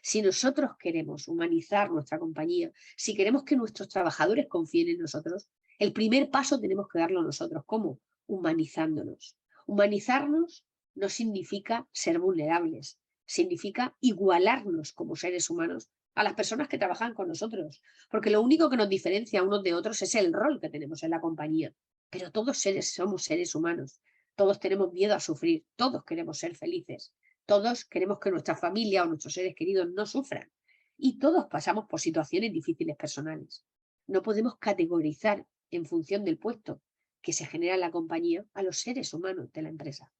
Si nosotros queremos humanizar nuestra compañía, si queremos que nuestros trabajadores confíen en nosotros, el primer paso tenemos que darlo nosotros. ¿Cómo? Humanizándonos. Humanizarnos no significa ser vulnerables, significa igualarnos como seres humanos a las personas que trabajan con nosotros, porque lo único que nos diferencia unos de otros es el rol que tenemos en la compañía, pero todos somos seres humanos, todos tenemos miedo a sufrir, todos queremos ser felices. Todos queremos que nuestra familia o nuestros seres queridos no sufran y todos pasamos por situaciones difíciles personales. No podemos categorizar en función del puesto que se genera en la compañía a los seres humanos de la empresa.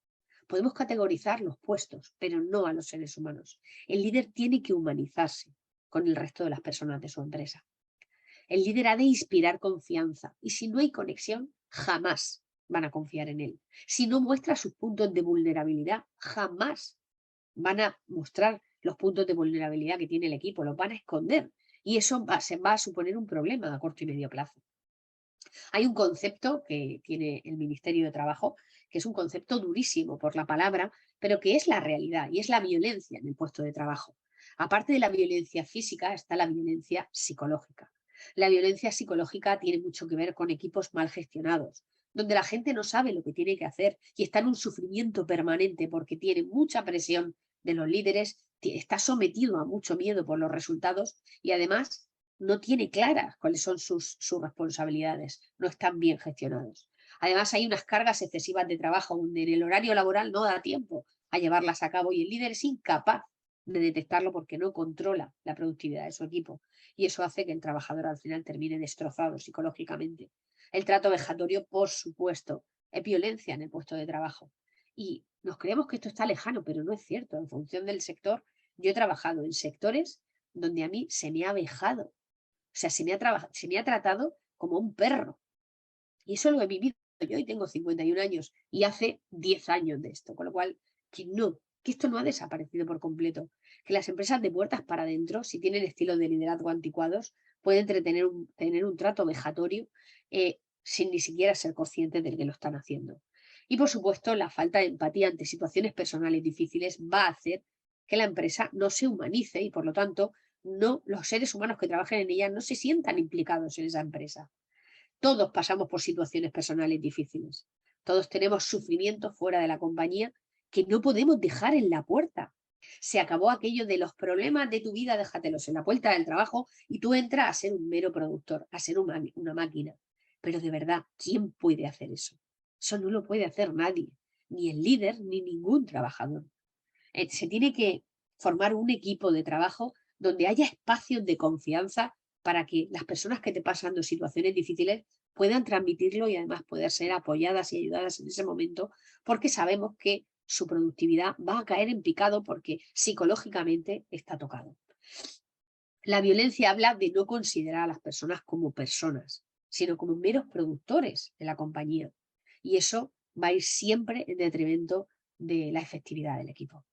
Podemos categorizar los puestos, pero no a los seres humanos. El líder tiene que humanizarse con el resto de las personas de su empresa. El líder ha de inspirar confianza y si no hay conexión, jamás van a confiar en él. Si no muestra sus puntos de vulnerabilidad, jamás van a mostrar los puntos de vulnerabilidad que tiene el equipo, los van a esconder y eso se va a suponer un problema a corto y medio plazo. Hay un concepto que tiene el Ministerio de Trabajo, que es un concepto durísimo por la palabra, pero que es la realidad y es la violencia en el puesto de trabajo. Aparte de la violencia física está la violencia psicológica. La violencia psicológica tiene mucho que ver con equipos mal gestionados, donde la gente no sabe lo que tiene que hacer y está en un sufrimiento permanente porque tiene mucha presión de los líderes, está sometido a mucho miedo por los resultados y además no tiene claras cuáles son sus responsabilidades, no están bien gestionados. Además hay unas cargas excesivas de trabajo donde en el horario laboral no da tiempo a llevarlas a cabo y el líder es incapaz de detectarlo porque no controla la productividad de su equipo. Y eso hace que el trabajador al final termine destrozado psicológicamente. El trato vejatorio, por supuesto, es violencia en el puesto de trabajo. Y nos creemos que esto está lejano, pero no es cierto. En función del sector, yo he trabajado en sectores donde a mí se me ha vejado. O sea, se me ha tratado como un perro. Y eso lo he vivido yo y tengo 51 años y hace 10 años de esto. Con lo cual, que esto no ha desaparecido por completo. Que las empresas de puertas para adentro, si tienen estilos de liderazgo anticuados, pueden tener un trato vejatorio sin ni siquiera ser conscientes de que lo están haciendo. Y por supuesto, la falta de empatía ante situaciones personales difíciles va a hacer que la empresa no se humanice y por lo tanto los seres humanos que trabajen en ella no se sientan implicados en esa empresa. Todos pasamos por situaciones personales difíciles. Todos tenemos sufrimiento fuera de la compañía que no podemos dejar en la puerta. Se acabó aquello de los problemas de tu vida, déjatelos en la puerta del trabajo y tú entras a ser un mero productor, a ser una máquina. Pero de verdad, ¿quién puede hacer eso? Eso no lo puede hacer nadie, ni el líder ni ningún trabajador. Se tiene que formar un equipo de trabajo donde haya espacios de confianza para que las personas que te pasan por situaciones difíciles puedan transmitirlo y además poder ser apoyadas y ayudadas en ese momento, porque sabemos que su productividad va a caer en picado porque psicológicamente está tocado. La violencia habla de no considerar a las personas como personas, sino como meros productores de la compañía. Y eso va a ir siempre en detrimento de la efectividad del equipo.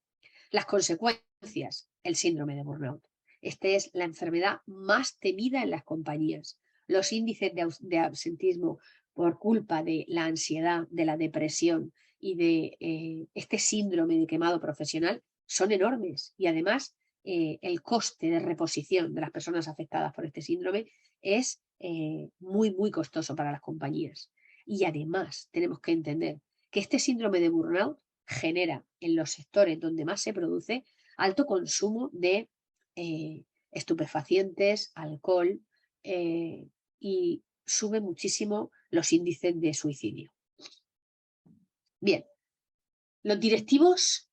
Las consecuencias, el síndrome de burnout. Esta es la enfermedad más temida en las compañías. Los índices de absentismo por culpa de la ansiedad, de la depresión y de este síndrome de quemado profesional son enormes. Y además, el coste de reposición de las personas afectadas por este síndrome es muy, muy costoso para las compañías. Y además, tenemos que entender que este síndrome de burnout genera en los sectores donde más se produce alto consumo de estupefacientes, alcohol y sube muchísimo los índices de suicidio. Bien, los directivos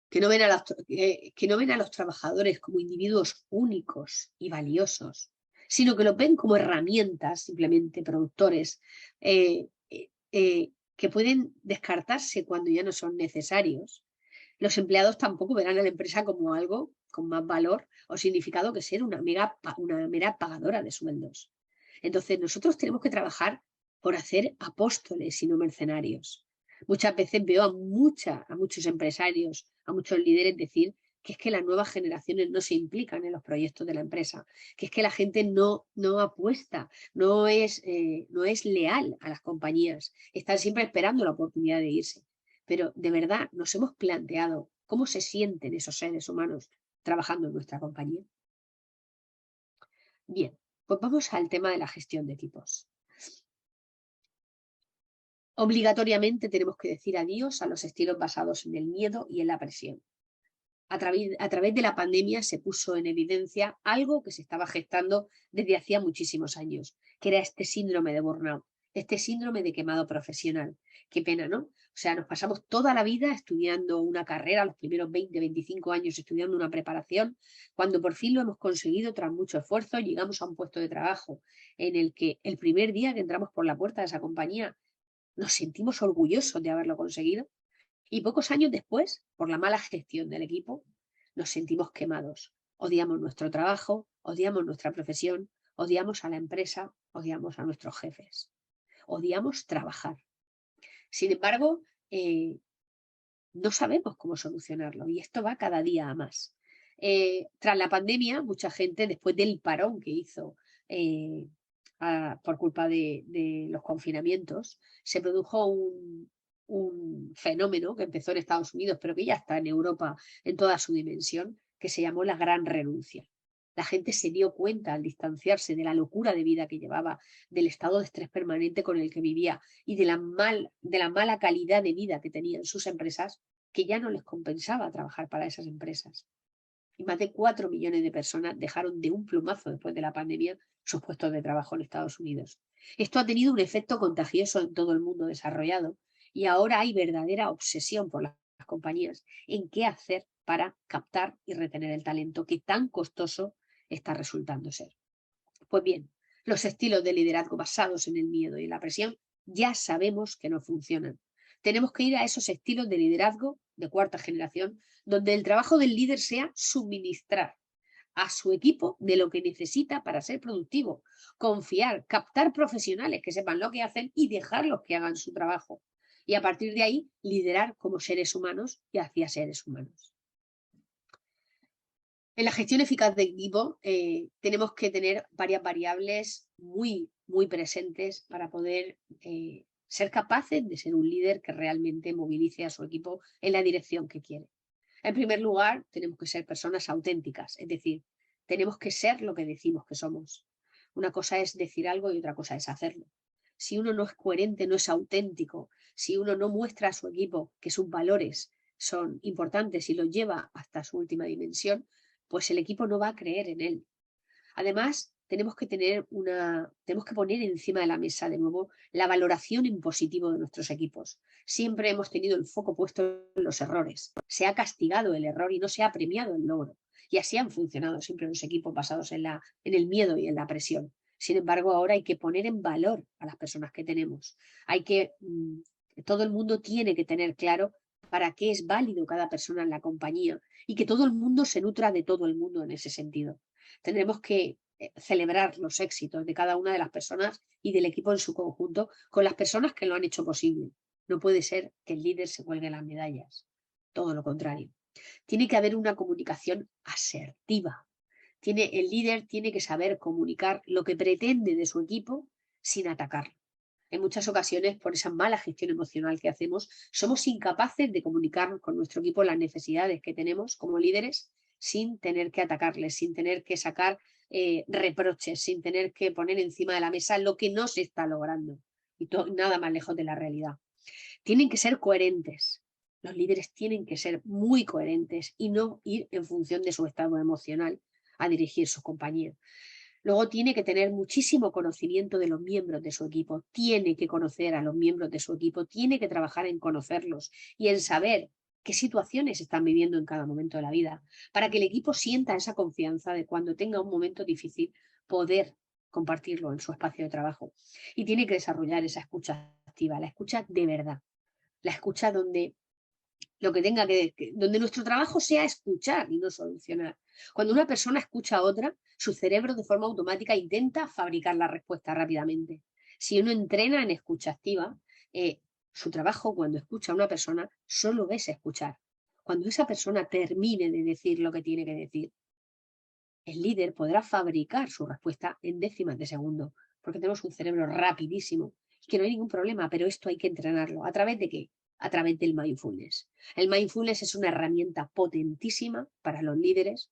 que no ven a los trabajadores como individuos únicos y valiosos, sino que los ven como herramientas, simplemente productores, que pueden descartarse cuando ya no son necesarios. Los empleados tampoco verán a la empresa como algo con más valor o significado que ser una mera pagadora de sueldos. Entonces, nosotros tenemos que trabajar por hacer apóstoles y no mercenarios. Muchas veces veo a muchos empresarios, a muchos líderes decir que es que las nuevas generaciones no se implican en los proyectos de la empresa, que es que la gente no apuesta, no es leal a las compañías, están siempre esperando la oportunidad de irse. Pero de verdad nos hemos planteado cómo se sienten esos seres humanos trabajando en nuestra compañía. Bien, pues vamos al tema de la gestión de equipos. Obligatoriamente tenemos que decir adiós a los estilos basados en el miedo y en la presión. A través de la pandemia se puso en evidencia algo que se estaba gestando desde hacía muchísimos años, que era este síndrome de burnout, este síndrome de quemado profesional. Qué pena, ¿no? O sea, nos pasamos toda la vida estudiando una carrera, los primeros 20, 25 años estudiando una preparación, cuando por fin lo hemos conseguido tras mucho esfuerzo, llegamos a un puesto de trabajo en el que el primer día que entramos por la puerta de esa compañía nos sentimos orgullosos de haberlo conseguido. Y pocos años después, por la mala gestión del equipo, nos sentimos quemados. Odiamos nuestro trabajo, odiamos nuestra profesión, odiamos a la empresa, odiamos a nuestros jefes, odiamos trabajar. Sin embargo, no sabemos cómo solucionarlo y esto va cada día a más. Tras la pandemia, mucha gente, después del parón que hizo por culpa de los confinamientos, se produjo un fenómeno que empezó en Estados Unidos, pero que ya está en Europa en toda su dimensión, que se llamó la gran renuncia. La gente se dio cuenta al distanciarse de la locura de vida que llevaba, del estado de estrés permanente con el que vivía y de la mala calidad de vida que tenían sus empresas, que ya no les compensaba trabajar para esas empresas. Y más de 4 millones de personas dejaron de un plumazo después de la pandemia sus puestos de trabajo en Estados Unidos. Esto ha tenido un efecto contagioso en todo el mundo desarrollado y ahora hay verdadera obsesión por las compañías en qué hacer para captar y retener el talento que tan costoso está resultando ser. Pues bien, los estilos de liderazgo basados en el miedo y la presión ya sabemos que no funcionan. Tenemos que ir a esos estilos de liderazgo de cuarta generación, donde el trabajo del líder sea suministrar a su equipo de lo que necesita para ser productivo, confiar, captar profesionales que sepan lo que hacen y dejarlos que hagan su trabajo. Y a partir de ahí, liderar como seres humanos y hacia seres humanos. En la gestión eficaz de equipo tenemos que tener varias variables muy presentes para poder ser capaces de ser un líder que realmente movilice a su equipo en la dirección que quiere. En primer lugar, tenemos que ser personas auténticas, es decir, tenemos que ser lo que decimos que somos. Una cosa es decir algo y otra cosa es hacerlo. Si uno no es coherente, no es auténtico, si uno no muestra a su equipo que sus valores son importantes y los lleva hasta su última dimensión, pues el equipo no va a creer en él. Además, tenemos que poner encima de la mesa de nuevo la valoración en positivo de nuestros equipos. Siempre hemos tenido el foco puesto en los errores. Se ha castigado el error y no se ha premiado el logro. Y así han funcionado siempre los equipos basados en el miedo y en la presión. Sin embargo, ahora hay que poner en valor a las personas que tenemos. Todo el mundo tiene que tener claro para qué es válido cada persona en la compañía y que todo el mundo se nutra de todo el mundo en ese sentido. Tendremos que celebrar los éxitos de cada una de las personas y del equipo en su conjunto con las personas que lo han hecho posible. No puede ser que el líder se cuelgue las medallas. Todo lo contrario. Tiene que haber una comunicación asertiva. El líder tiene que saber comunicar lo que pretende de su equipo sin atacarlo. En muchas ocasiones, por esa mala gestión emocional que hacemos, somos incapaces de comunicar con nuestro equipo las necesidades que tenemos como líderes sin tener que atacarles, sin tener que sacar reproches, sin tener que poner encima de la mesa lo que no se está logrando. Y nada más lejos de la realidad. Tienen que ser coherentes. Los líderes tienen que ser muy coherentes y no ir en función de su estado emocional a dirigir su compañía. Luego tiene que tener muchísimo conocimiento de los miembros de su equipo, tiene que conocer a los miembros de su equipo, tiene que trabajar en conocerlos y en saber qué situaciones están viviendo en cada momento de la vida, para que el equipo sienta esa confianza de cuando tenga un momento difícil poder compartirlo en su espacio de trabajo. Y tiene que desarrollar esa escucha activa, la escucha de verdad, la escucha donde donde nuestro trabajo sea escuchar y no solucionar. Cuando una persona escucha a otra, su cerebro de forma automática intenta fabricar la respuesta rápidamente. Si uno entrena en escucha activa, su trabajo cuando escucha a una persona solo es escuchar. Cuando esa persona termine de decir lo que tiene que decir, el líder podrá fabricar su respuesta en décimas de segundo, porque tenemos un cerebro rapidísimo y que no hay ningún problema, pero esto hay que entrenarlo. ¿A través de qué? A través del mindfulness. El mindfulness es una herramienta potentísima para los líderes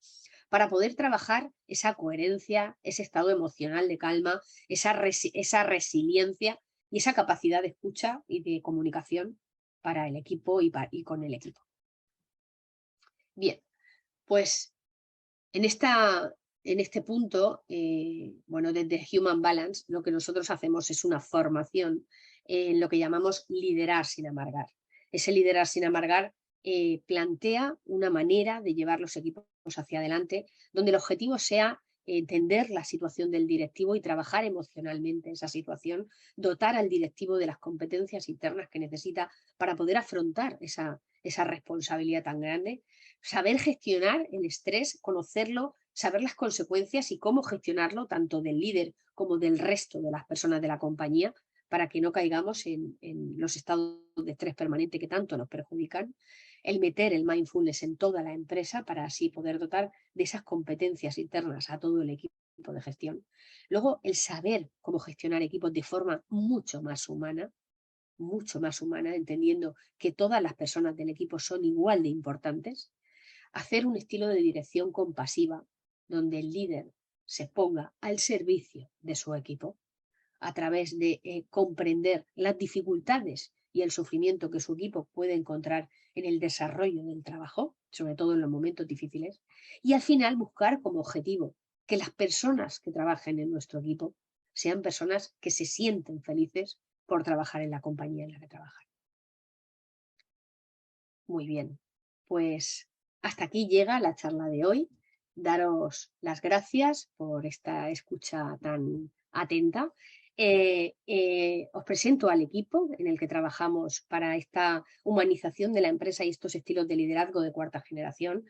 para poder trabajar esa coherencia, ese estado emocional de calma, esa resiliencia y esa capacidad de escucha y de comunicación para el equipo y con el equipo. Bien, pues en este punto, desde Human Balance, lo que nosotros hacemos es una formación en lo que llamamos liderar sin amargar. Ese liderar sin amargar plantea una manera de llevar los equipos hacia adelante, donde el objetivo sea entender la situación del directivo y trabajar emocionalmente esa situación, dotar al directivo de las competencias internas que necesita para poder afrontar esa responsabilidad tan grande, saber gestionar el estrés, conocerlo, saber las consecuencias y cómo gestionarlo tanto del líder como del resto de las personas de la compañía para que no caigamos en los estados de estrés permanente que tanto nos perjudican, el meter el mindfulness en toda la empresa para así poder dotar de esas competencias internas a todo el equipo de gestión. Luego, el saber cómo gestionar equipos de forma mucho más humana, entendiendo que todas las personas del equipo son igual de importantes. Hacer un estilo de dirección compasiva, donde el líder se ponga al servicio de su equipo a través de comprender las dificultades y el sufrimiento que su equipo puede encontrar en el desarrollo del trabajo, sobre todo en los momentos difíciles, y al final buscar como objetivo que las personas que trabajen en nuestro equipo sean personas que se sienten felices por trabajar en la compañía en la que trabajan. Muy bien, pues hasta aquí llega la charla de hoy. Daros las gracias por esta escucha tan atenta. Os presento al equipo en el que trabajamos para esta humanización de la empresa y estos estilos de liderazgo de cuarta generación.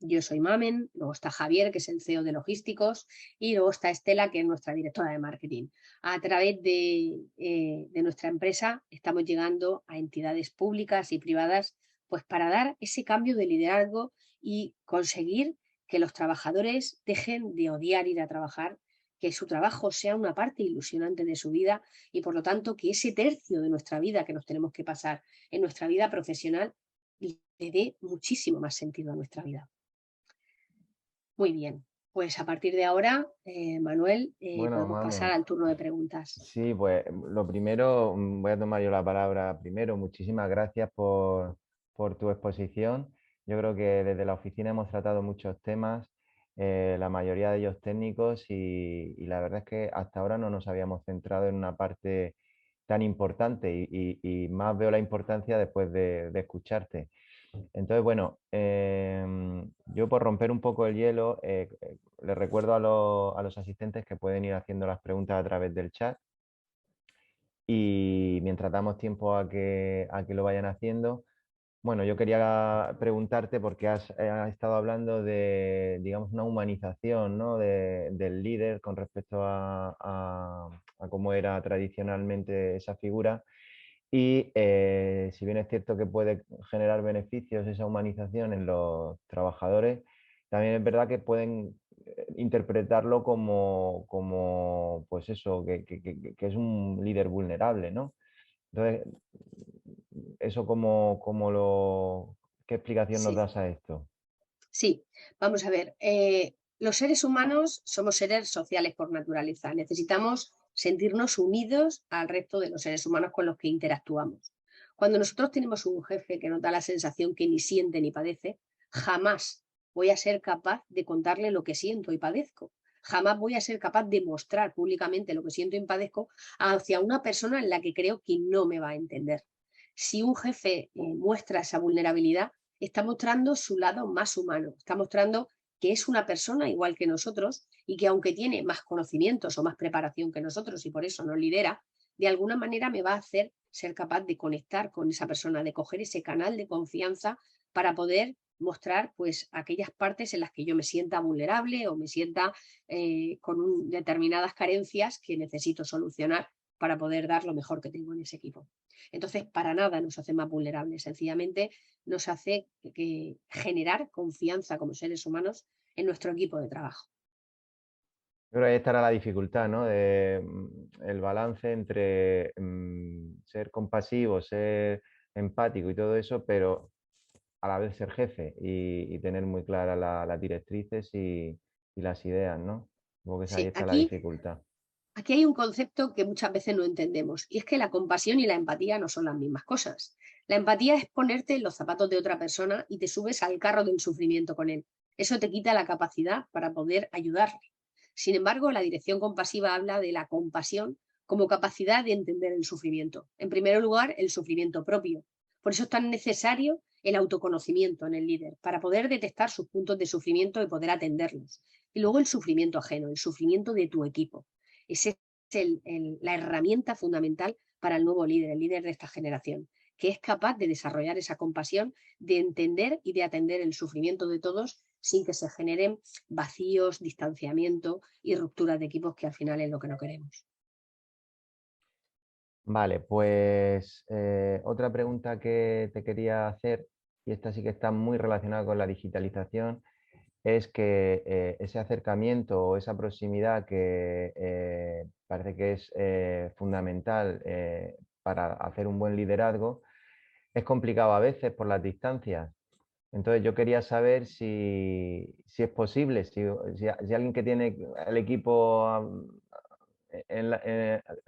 Yo soy Mamen, luego está Javier, que es el CEO de Logísticos, y luego está Estela, que es nuestra directora de marketing. A través de nuestra empresa estamos llegando a entidades públicas y privadas pues para dar ese cambio de liderazgo y conseguir que los trabajadores dejen de odiar ir a trabajar, que su trabajo sea una parte ilusionante de su vida y por lo tanto que ese tercio de nuestra vida que nos tenemos que pasar en nuestra vida profesional le dé muchísimo más sentido a nuestra vida. Muy bien, pues a partir de ahora, Manuel, Bueno, podemos pasar Mamen, al turno de preguntas. sí, pues lo primero, voy a tomar yo la palabra primero. Muchísimas gracias por tu exposición. Yo creo que desde la oficina hemos tratado muchos temas, la mayoría de ellos técnicos, y la verdad es que hasta ahora no nos habíamos centrado en una parte tan importante y más veo la importancia después de escucharte. Entonces, bueno, yo por romper un poco el hielo, les recuerdo a los asistentes que pueden ir haciendo las preguntas a través del chat y mientras damos tiempo a que lo vayan haciendo, bueno, yo quería preguntarte porque has estado hablando de, digamos, una humanización, ¿no? Del líder con respecto a cómo era tradicionalmente esa figura. Y si bien es cierto que puede generar beneficios esa humanización en los trabajadores, también es verdad que pueden interpretarlo como pues eso, que es un líder vulnerable, ¿no? Entonces, eso ¿qué explicación nos Sí, das a esto? sí, vamos a ver. Los seres humanos somos seres sociales por naturaleza. Necesitamos sentirnos unidos al resto de los seres humanos con los que interactuamos. Cuando nosotros tenemos un jefe que nos da la sensación que ni siente ni padece, jamás voy a ser capaz de contarle lo que siento y padezco. Jamás voy a ser capaz de mostrar públicamente lo que siento y padezco hacia una persona en la que creo que no me va a entender. Si un jefe muestra esa vulnerabilidad, está mostrando su lado más humano, está mostrando que es una persona igual que nosotros y que aunque tiene más conocimientos o más preparación que nosotros y por eso nos lidera, de alguna manera me va a hacer ser capaz de conectar con esa persona, de coger ese canal de confianza para poder mostrar pues aquellas partes en las que yo me sienta vulnerable o me sienta con determinadas carencias que necesito solucionar para poder dar lo mejor que tengo en ese equipo. Entonces, para nada nos hace más vulnerables, sencillamente nos hace generar confianza como seres humanos en nuestro equipo de trabajo. Yo creo que ahí estará la dificultad, ¿no? El balance entre ser compasivo, ser empático y todo eso, pero a la vez ser jefe y tener muy claras las directrices y las ideas, ¿no? Supongo que ahí Sí, está la dificultad. aquí hay un concepto que muchas veces no entendemos y es que la compasión y la empatía no son las mismas cosas. La empatía es ponerte en los zapatos de otra persona y te subes al carro del sufrimiento con él. Eso te quita la capacidad para poder ayudarle. Sin embargo, la dirección compasiva habla de la compasión como capacidad de entender el sufrimiento. En primer lugar, el sufrimiento propio. Por eso es tan necesario el autoconocimiento en el líder, para poder detectar sus puntos de sufrimiento y poder atenderlos. Y luego el sufrimiento ajeno, el sufrimiento de tu equipo. Esa es la herramienta fundamental para el nuevo líder, el líder de esta generación, que es capaz de desarrollar esa compasión, de entender y de atender el sufrimiento de todos sin que se generen vacíos, distanciamiento y rupturas de equipos, que al final es lo que no queremos. Vale, pues otra pregunta que te quería hacer, y esta sí que está muy relacionada con la digitalización, es que ese acercamiento o esa proximidad que parece que es fundamental para hacer un buen liderazgo, es complicado a veces por las distancias. Entonces yo quería saber si es posible, si alguien que tiene el equipo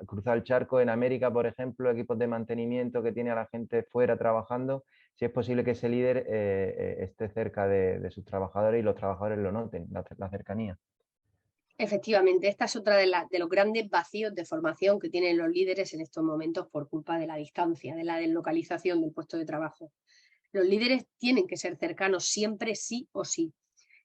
cruzado el charco en América, por ejemplo, equipos de mantenimiento que tiene a la gente fuera trabajando, si es posible que ese líder esté cerca de sus trabajadores y los trabajadores lo noten, la cercanía. Efectivamente, esta es otra de los grandes vacíos de formación que tienen los líderes en estos momentos por culpa de la distancia, de la deslocalización del puesto de trabajo. Los líderes tienen que ser cercanos siempre, sí o sí.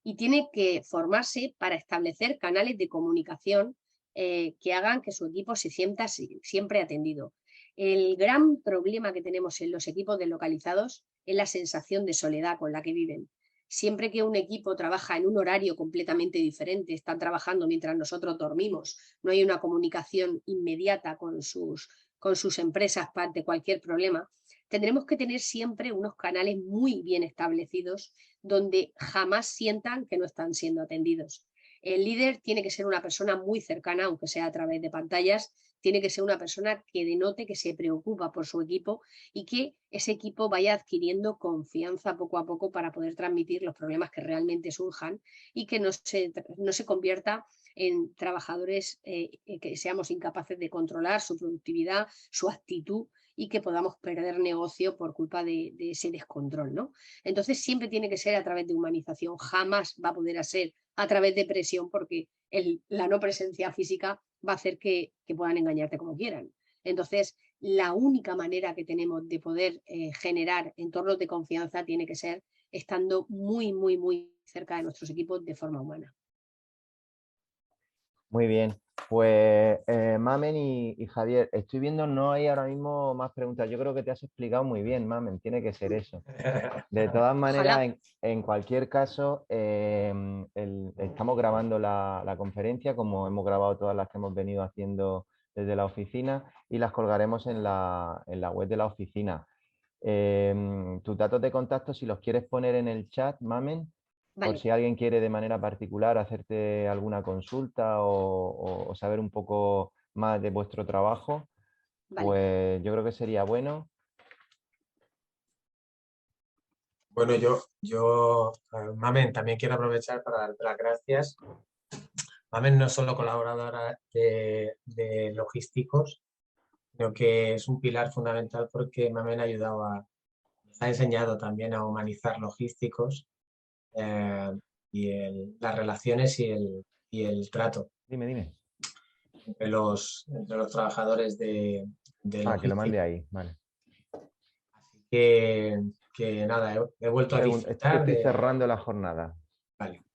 Y tiene que formarse para establecer canales de comunicación que hagan que su equipo se sienta siempre atendido. El gran problema que tenemos en los equipos deslocalizados es la sensación de soledad con la que viven. Siempre que un equipo trabaja en un horario completamente diferente, están trabajando mientras nosotros dormimos, no hay una comunicación inmediata con sus empresas ante cualquier problema, tendremos que tener siempre unos canales muy bien establecidos donde jamás sientan que no están siendo atendidos. El líder tiene que ser una persona muy cercana, aunque sea a través de pantallas, tiene que ser una persona que denote que se preocupa por su equipo y que ese equipo vaya adquiriendo confianza poco a poco para poder transmitir los problemas que realmente surjan y que no se convierta en trabajadores que seamos incapaces de controlar su productividad, su actitud y que podamos perder negocio por culpa de ese descontrol, ¿no? Entonces siempre tiene que ser a través de humanización, jamás va a poder ser a través de presión porque la no presencia física va a hacer que puedan engañarte como quieran. Entonces, la única manera que tenemos de poder generar entornos de confianza tiene que ser estando muy, muy, muy cerca de nuestros equipos de forma humana. Muy bien, pues Mamen y Javier, estoy viendo, no hay ahora mismo más preguntas. Yo creo que te has explicado muy bien, Mamen, tiene que ser eso. De todas maneras, en cualquier caso, estamos grabando la conferencia, como hemos grabado todas las que hemos venido haciendo desde la oficina, y las colgaremos en la web de la oficina. Tus datos de contacto, si los quieres poner en el chat, Mamen, Vale. por si alguien quiere de manera particular hacerte alguna consulta o saber un poco más de vuestro trabajo, Vale. pues yo creo que sería bueno. Bueno, yo Mamen, también quiero aprovechar para darte las gracias. Mamen no es solo colaboradora de logísticos, sino que es un pilar fundamental porque Mamen ha enseñado también a humanizar logísticos y las relaciones y el trato Dime. entre los trabajadores de logística. Que lo mande ahí, vale. Así que nada, he vuelto a disfrutar. Estoy cerrando la jornada. Vale.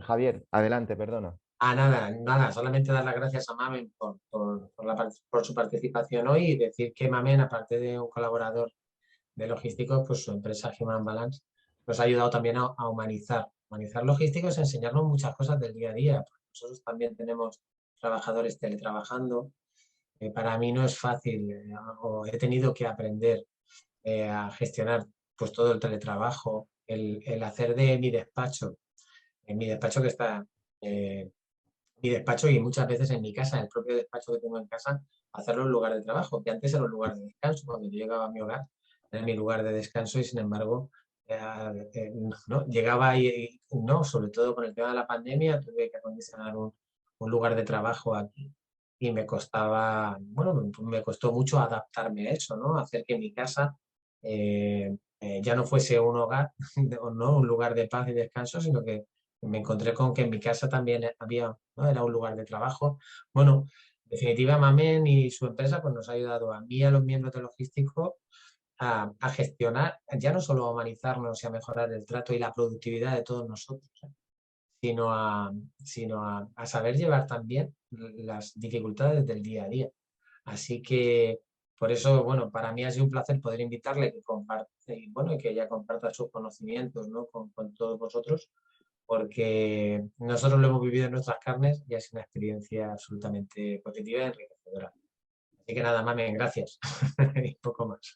Javier, adelante, perdona. Nada, solamente dar las gracias a Mamen por su participación hoy y decir que Mamen, aparte de un colaborador de logísticos, pues su empresa Human Balance nos ha ayudado también a humanizar logísticos, a enseñarnos muchas cosas del día a día. Nosotros también tenemos trabajadores teletrabajando. Para mí no es fácil, he tenido que aprender a gestionar pues todo el teletrabajo, el hacer de mi despacho que está mi despacho y muchas veces en mi casa, el propio despacho que tengo en casa, hacerlo en lugar de trabajo, que antes era un lugar de descanso. Cuando yo llegaba a mi hogar, era mi lugar de descanso y sin embargo, no, llegaba y no, sobre todo con el tema de la pandemia, tuve que acondicionar un lugar de trabajo aquí y me costó mucho adaptarme a eso, ¿no? Hacer que mi casa ya no fuese un hogar, no un lugar de paz y descanso, sino que me encontré con que en mi casa también había, ¿no? Era un lugar de trabajo. Bueno, en definitiva, Mamen y su empresa pues, nos ha ayudado a mí y a los miembros de logístico a gestionar, ya no solo a humanizarnos y a mejorar el trato y la productividad de todos nosotros, sino a saber llevar también las dificultades del día a día. Así que, por eso, bueno, para mí ha sido un placer poder invitarle y que ella comparta sus conocimientos, ¿no? con todos vosotros, porque nosotros lo hemos vivido en nuestras carnes y ha sido una experiencia absolutamente positiva y enriquecedora. Así que nada, Mamen, gracias. Y poco más.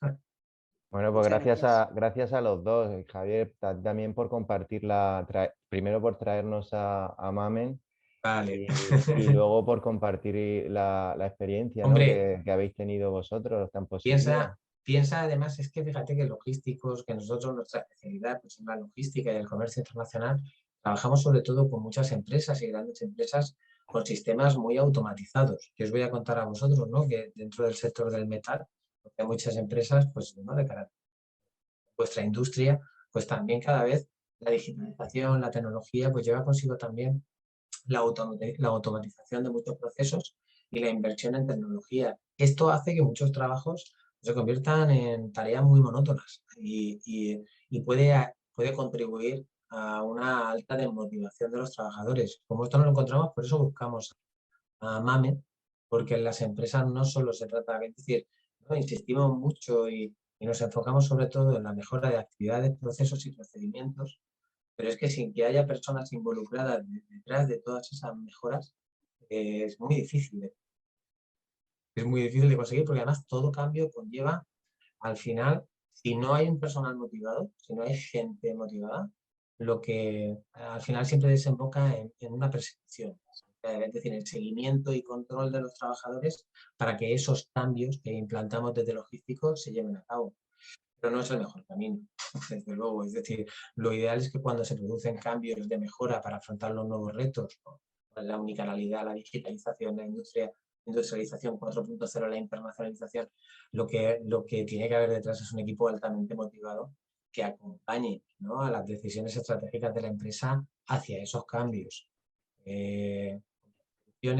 Bueno, pues gracias a los dos, Javier, también por compartirla, primero por traernos a Mamen. Vale. Y luego por compartir la experiencia, ¿no? que habéis tenido vosotros tan positiva. Piensa además, es que fíjate que logísticos, que nosotros nuestra especialidad pues, en la logística y el comercio internacional, trabajamos sobre todo con muchas empresas y grandes empresas con sistemas muy automatizados. Que os voy a contar a vosotros, ¿no? Que dentro del sector del metal, porque hay muchas empresas, pues, ¿no? de cara a vuestra industria, pues también cada vez la digitalización, la tecnología, pues lleva consigo también la automatización de muchos procesos y la inversión en tecnología. Esto hace que muchos trabajos se conviertan en tareas muy monótonas y puede contribuir a una alta desmotivación de los trabajadores. Como esto no lo encontramos, por eso buscamos a MAME, porque en las empresas no solo se trata, es decir, ¿no? Insistimos mucho y nos enfocamos sobre todo en la mejora de actividades, procesos y procedimientos, pero es que sin que haya personas involucradas detrás de todas esas mejoras, es muy difícil. Es muy difícil de conseguir porque además todo cambio conlleva, al final, si no hay un personal motivado, si no hay gente motivada, lo que al final siempre desemboca en una persecución. Es decir, el seguimiento y control de los trabajadores para que esos cambios que implantamos desde logístico se lleven a cabo. Pero no es el mejor camino, desde luego. Es decir, lo ideal es que cuando se producen cambios de mejora para afrontar los nuevos retos, ¿no? La unicanalidad, la digitalización, la industrialización 4.0, la internacionalización, lo que tiene que haber detrás es un equipo altamente motivado que acompañe, ¿no? a las decisiones estratégicas de la empresa hacia esos cambios.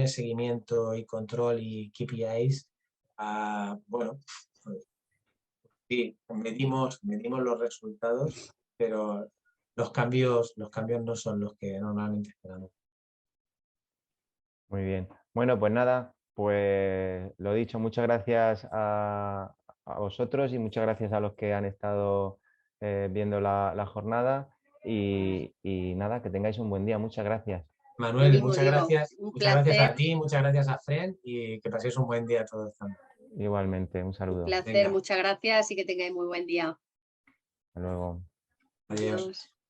Seguimiento y control y KPIs, bueno, pues, sí, medimos los resultados, pero los cambios no son los que normalmente esperamos. Muy bien. Bueno, pues nada, pues lo dicho, muchas gracias a vosotros y muchas gracias a los que han estado viendo la jornada y nada, que tengáis un buen día. Muchas gracias. Manuel, Mismo digo, un muchas gracias a placer. ti, muchas gracias a Fren y que paséis un buen día todos también. Igualmente, un Un saludo. placer, Venga, muchas gracias y que tengáis muy buen día. Hasta luego. adiós. Adiós.